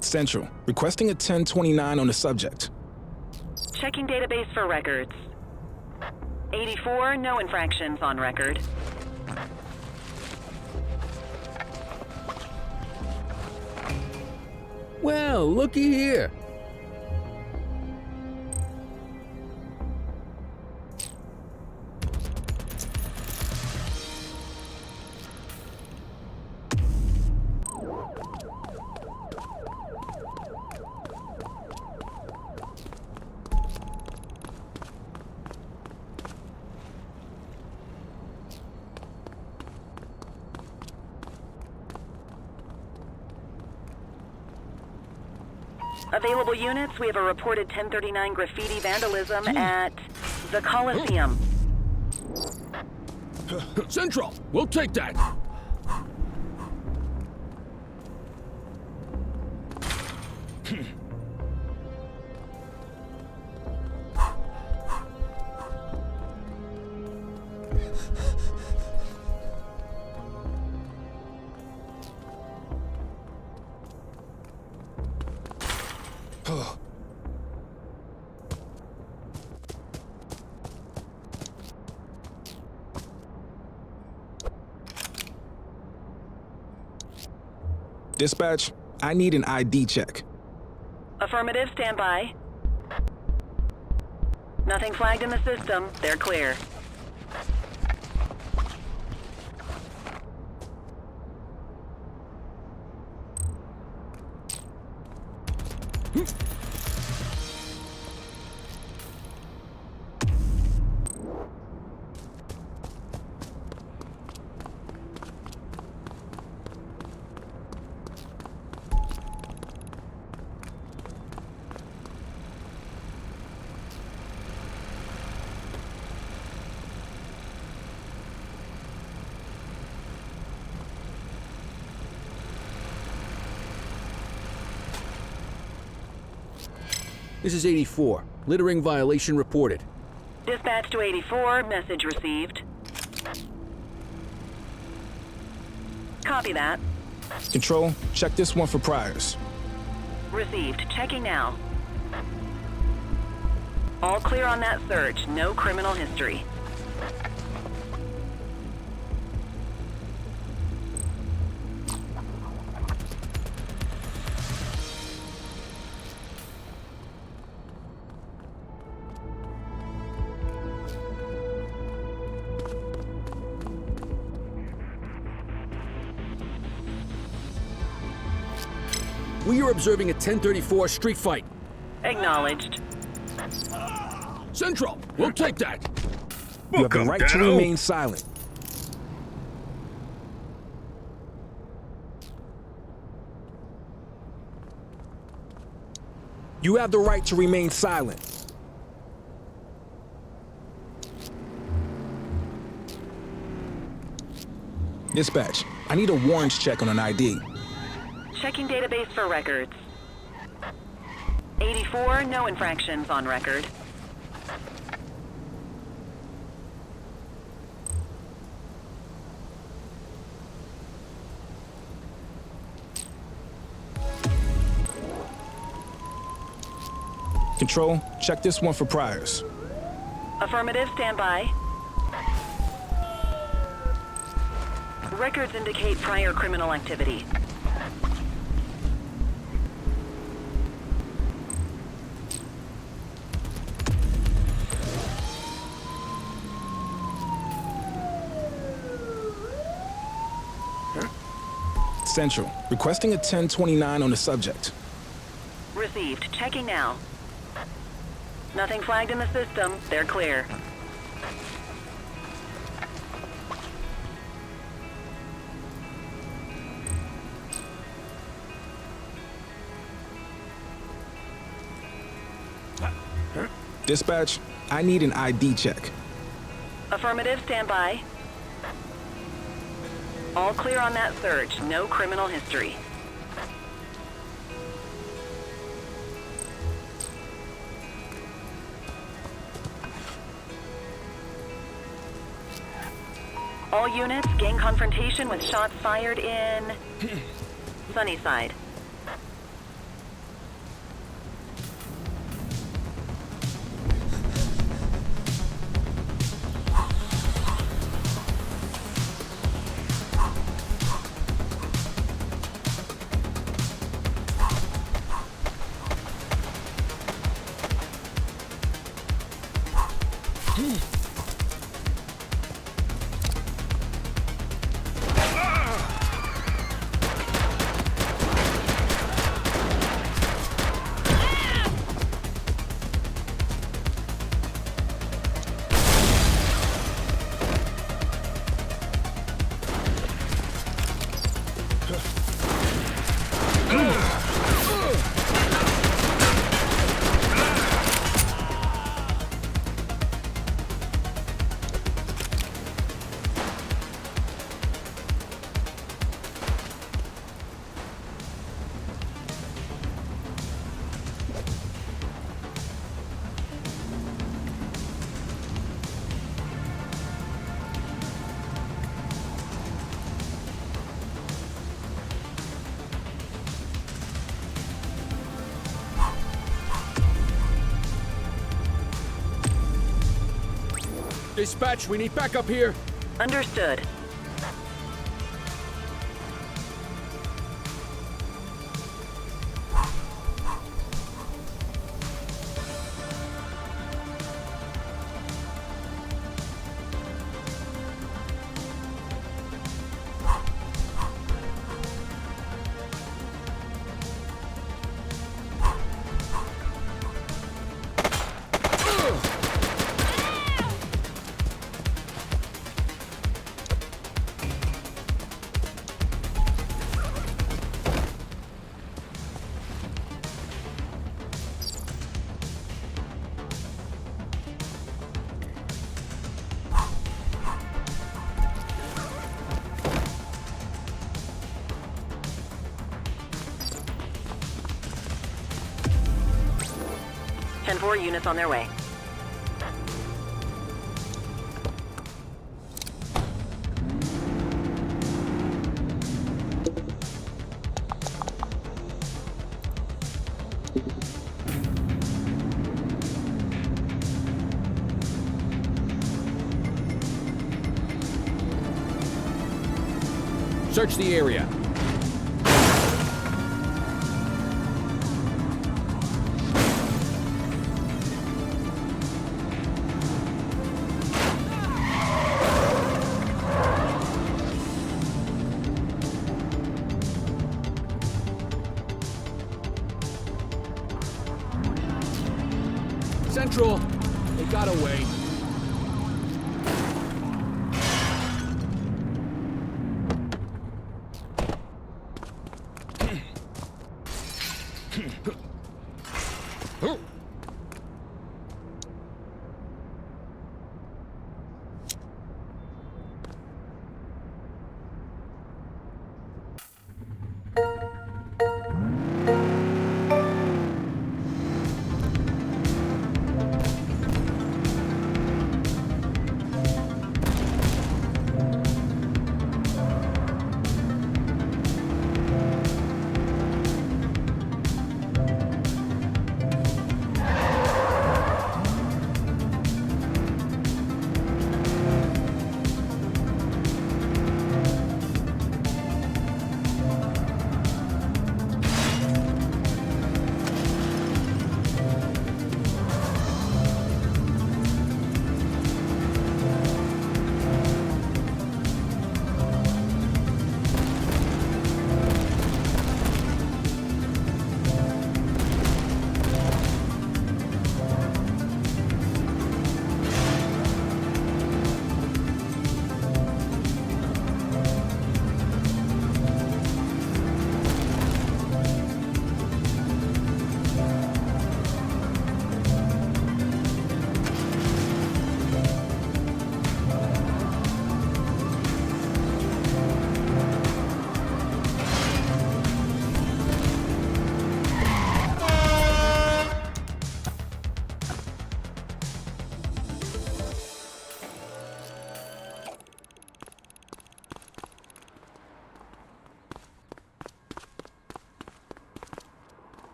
Central, requesting a 1029 on the subject. Checking database for records. 84, no infractions on record. Well, looky here. Available units, we have a reported 1039 graffiti vandalism at the Coliseum. Central, we'll take that. Dispatch, I need an ID check. Affirmative, stand by. Nothing flagged in the system. They're clear. This is 84. Littering violation reported. Dispatch to 84, message received. Copy that. Control, check this one for priors. Received. Checking now. All clear on that search. No criminal history. We are observing a 1034 street fight. Acknowledged. Central, we'll take that. You have the right to remain silent. You have the right to remain silent. Dispatch, I need a warrants check on an ID. Checking database for records. 84, no infractions on record. Control, check this one for priors. Affirmative, stand by. Records indicate prior criminal activity. Central, requesting a 1029 on the subject. Received. Checking now. Nothing flagged in the system. They're clear. Dispatch, I need an ID check. Affirmative, stand by. All clear on that search. No criminal history. All units, gang confrontation with shots fired in Sunnyside. Dispatch, we need backup here. Understood. Four units on their way. Search the area. Central, they got away.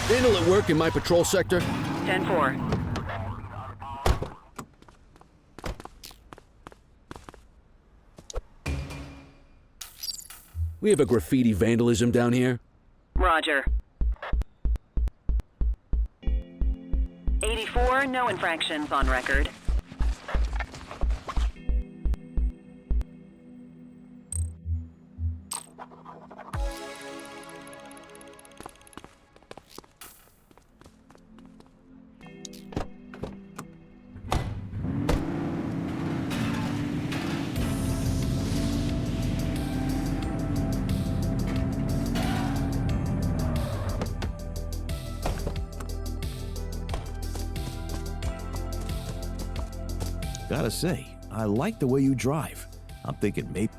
Vandal at work in my patrol sector? 10-4. We have a graffiti vandalism down here. Roger. 84, no infractions on record. Gotta say, I like the way you drive. I'm thinking maybe...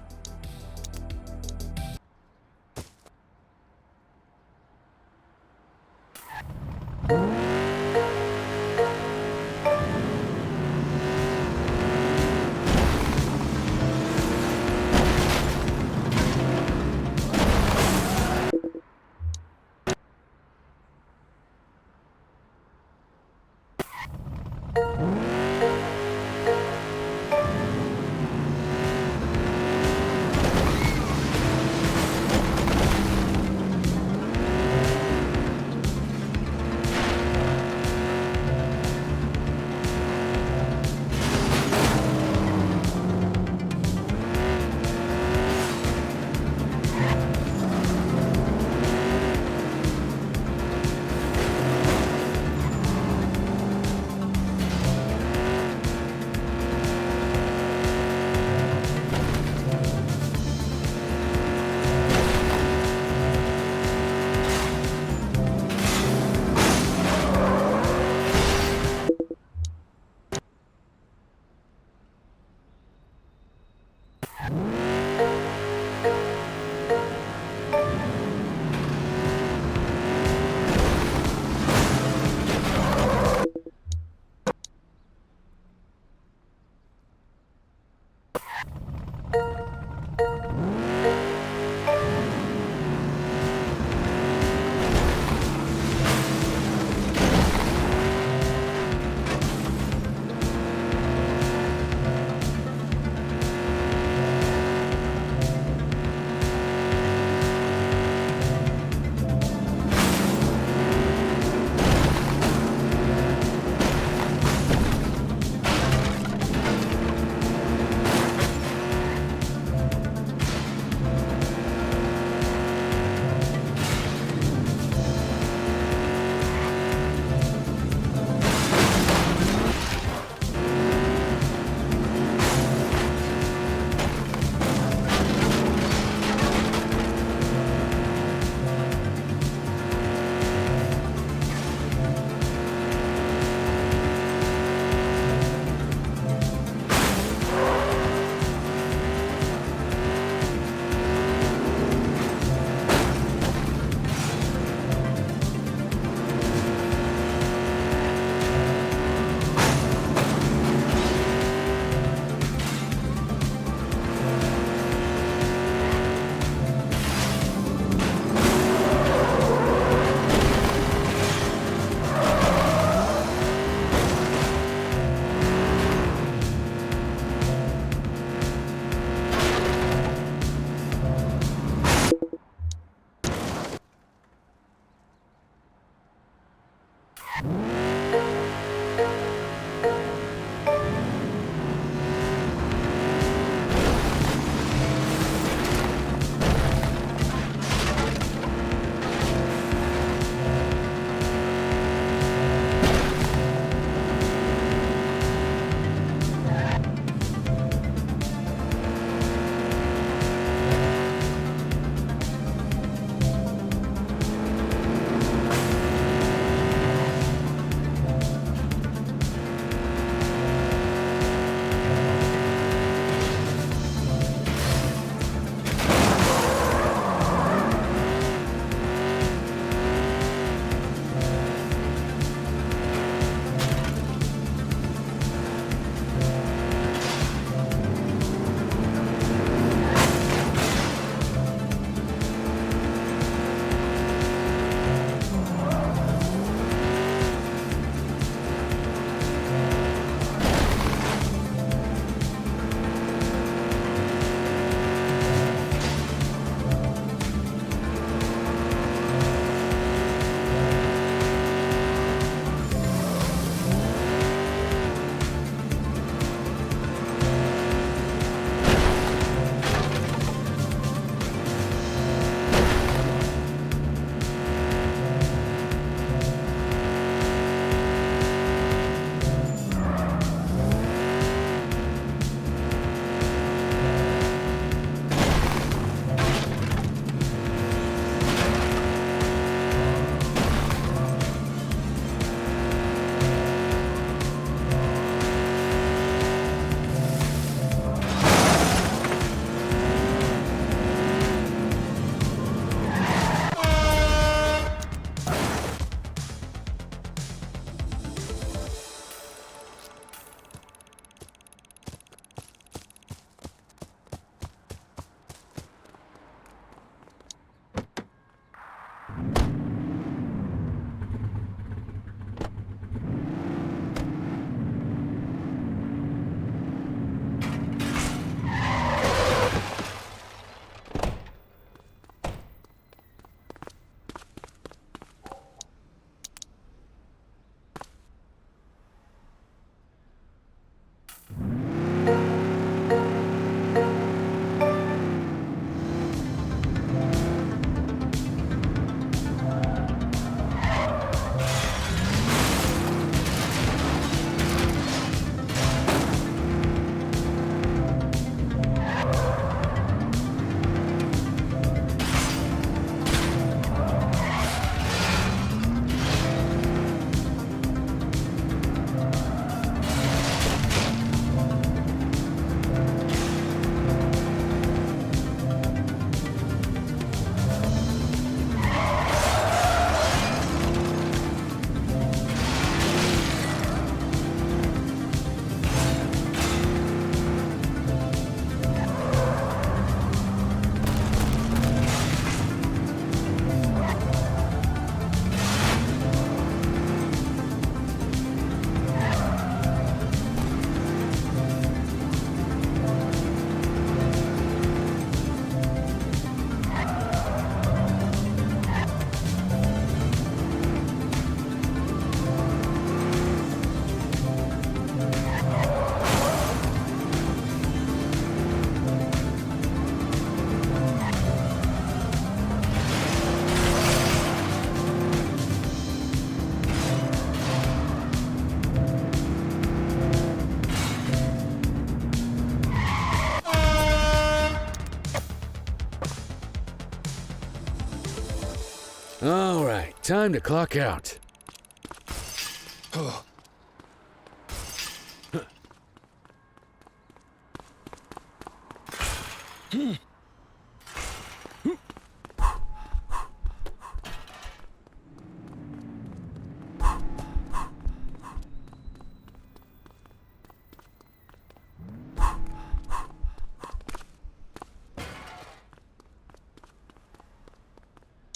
All right, time to clock out.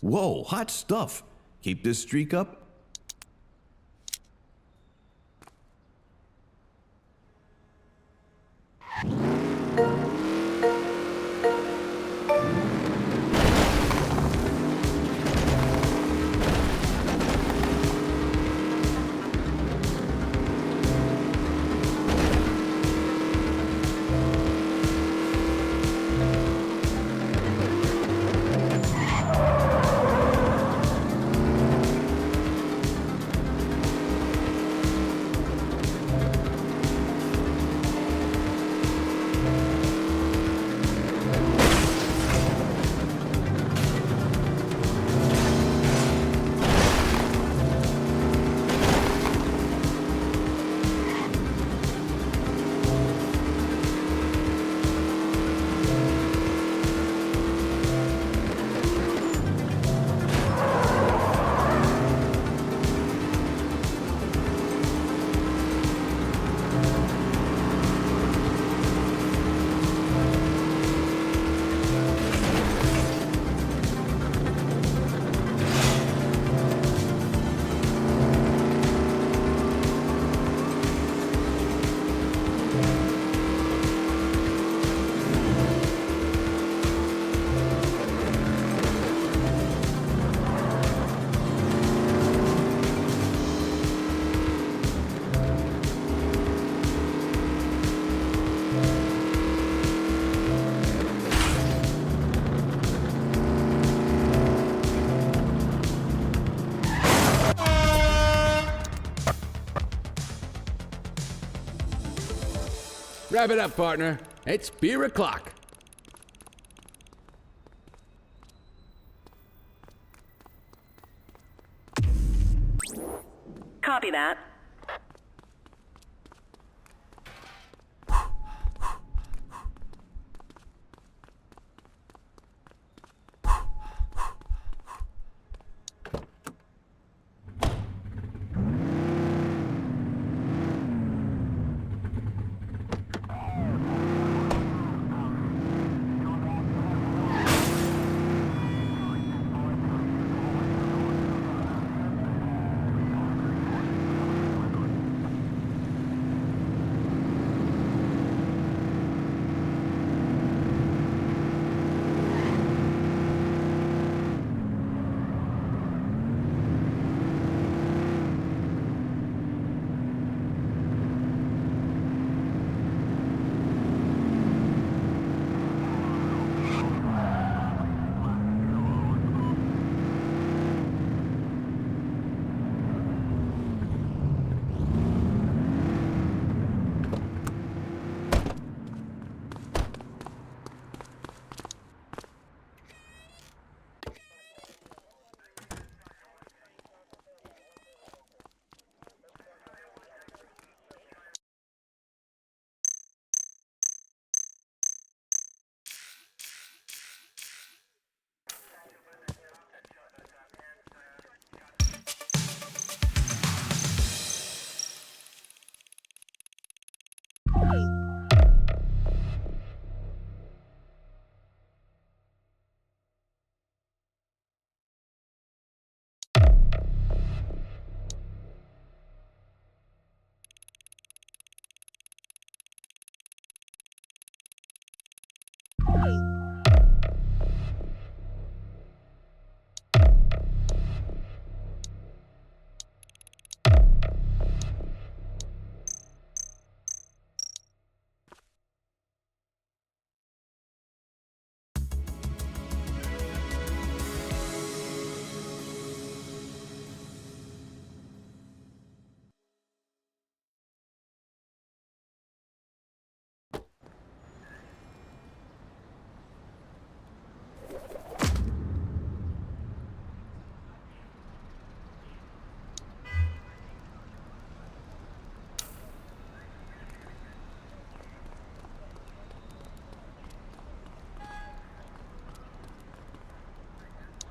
Whoa, hot stuff. Keep this streak up. Wrap it up, partner. It's beer o'clock. Copy that.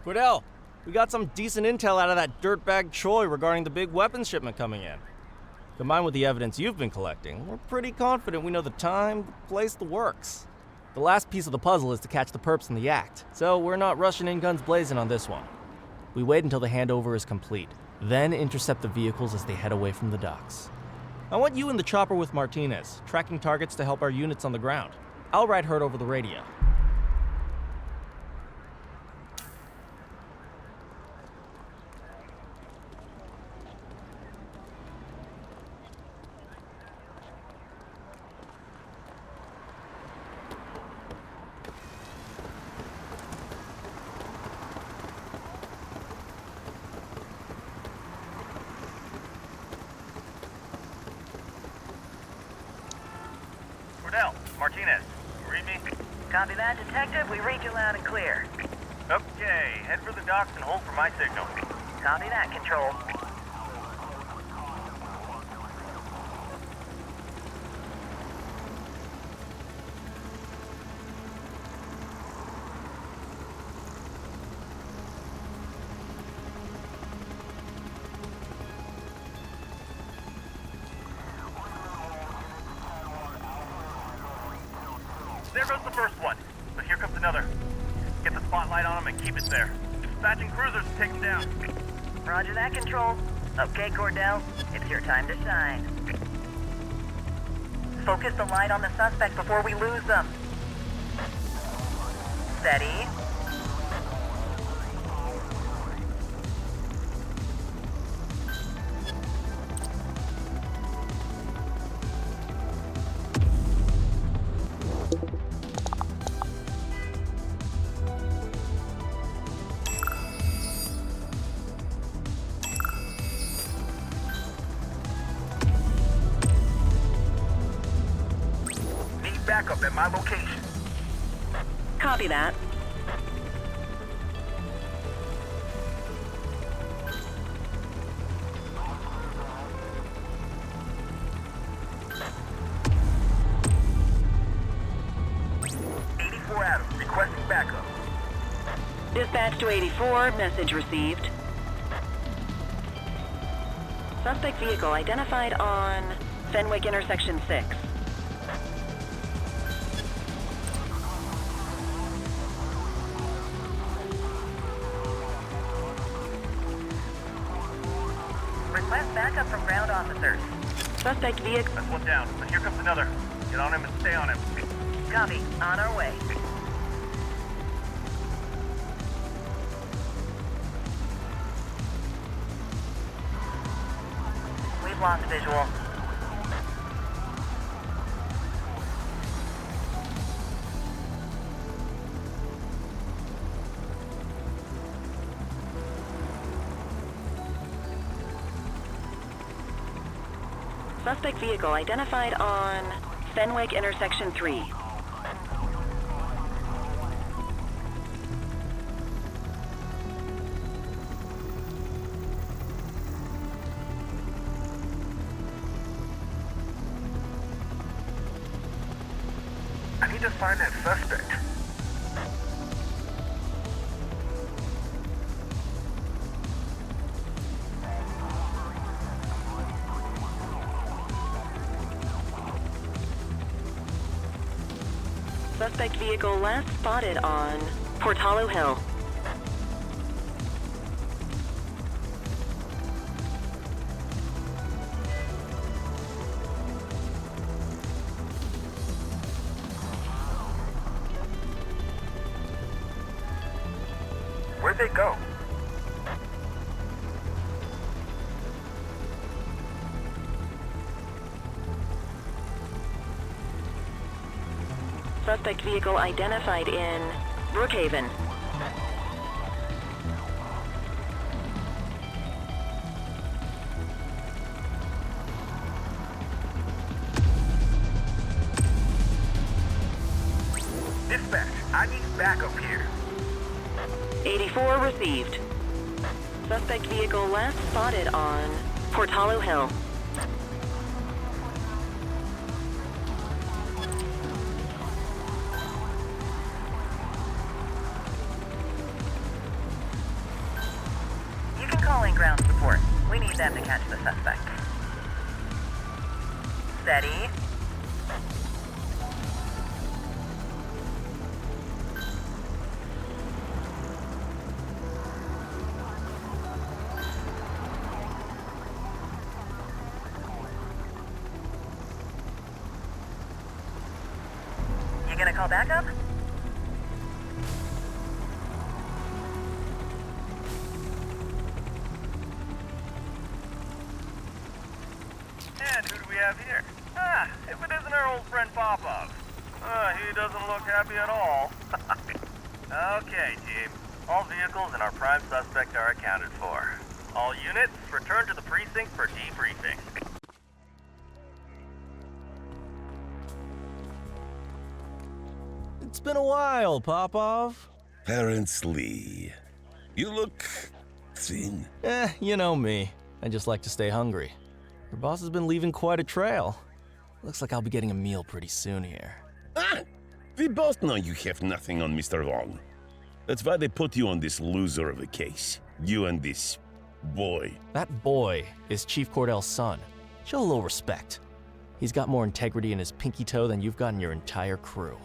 Cordell, we got some decent intel out of that dirtbag Troy regarding the big weapons shipment coming in. Combined with the evidence you've been collecting, we're pretty confident we know the time, the place, the works. The last piece of the puzzle is to catch the perps in the act, so we're not rushing in guns blazing on this one. We wait until the handover is complete, then intercept the vehicles as they head away from the docks. I want you in the chopper with Martinez, tracking targets to help our units on the ground. I'll ride herd over the radio. Martinez, you read me? Copy that, Detective. We read you loud and clear. Okay, head for the docks and hold for my signal. Copy that, Control. There goes the first one, but here comes another. Get the spotlight on him and keep it there. Dispatching cruisers to take him down. Roger that, Control. Okay, Cordell, it's your time to shine. Focus the light on the suspect before we lose them. Steady. Backup at my location. Copy that. Adams, requesting backup. Dispatch to 84, message received. Suspect vehicle identified on Fenwick intersection 6. Request backup from ground officers. Suspect vehicle. That's one down, but here comes another. Get on him and stay on him. Copy. On our way. We've lost visual. Suspect vehicle identified on Fenwick intersection 3. I need to find that suspect. Suspect vehicle last spotted on Portalo Hill. Where'd they go? Suspect vehicle identified in Brookhaven. Dispatch, I need backup here. 84 received. Suspect vehicle last spotted on Portalo Hill. them to catch the suspect. Steady. You gonna call backup? And who do we have here? If it isn't our old friend Popov. He doesn't look happy at all. Okay, team. All vehicles and our prime suspect are accounted for. All units, return to the precinct for debriefing. It's been a while, Popov. Apparently. You look thin. You know me. I just like to stay hungry. Your boss has been leaving quite a trail. Looks like I'll be getting a meal pretty soon here. We both know you have nothing on Mr. Long. That's why they put you on this loser of a case. You and this boy. That boy is Chief Cordell's son. Show a little respect. He's got more integrity in his pinky toe than you've got in your entire crew.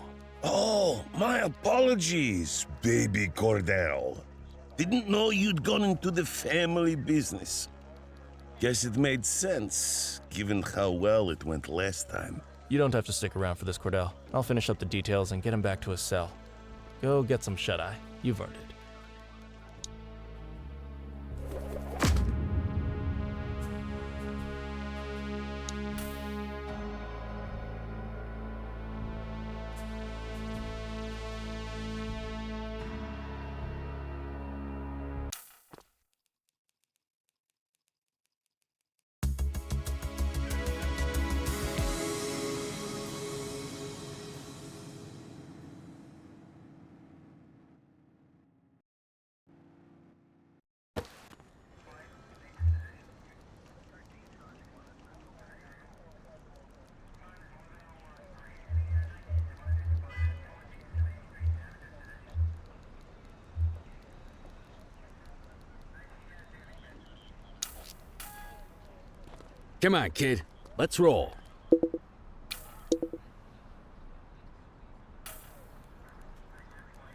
Oh, my apologies, baby Cordell. Didn't know you'd gone into the family business. Guess it made sense, given how well it went last time. You don't have to stick around for this, Cordell. I'll finish up the details and get him back to his cell. Go get some shut-eye. You've earned it. Come on, kid. Let's roll.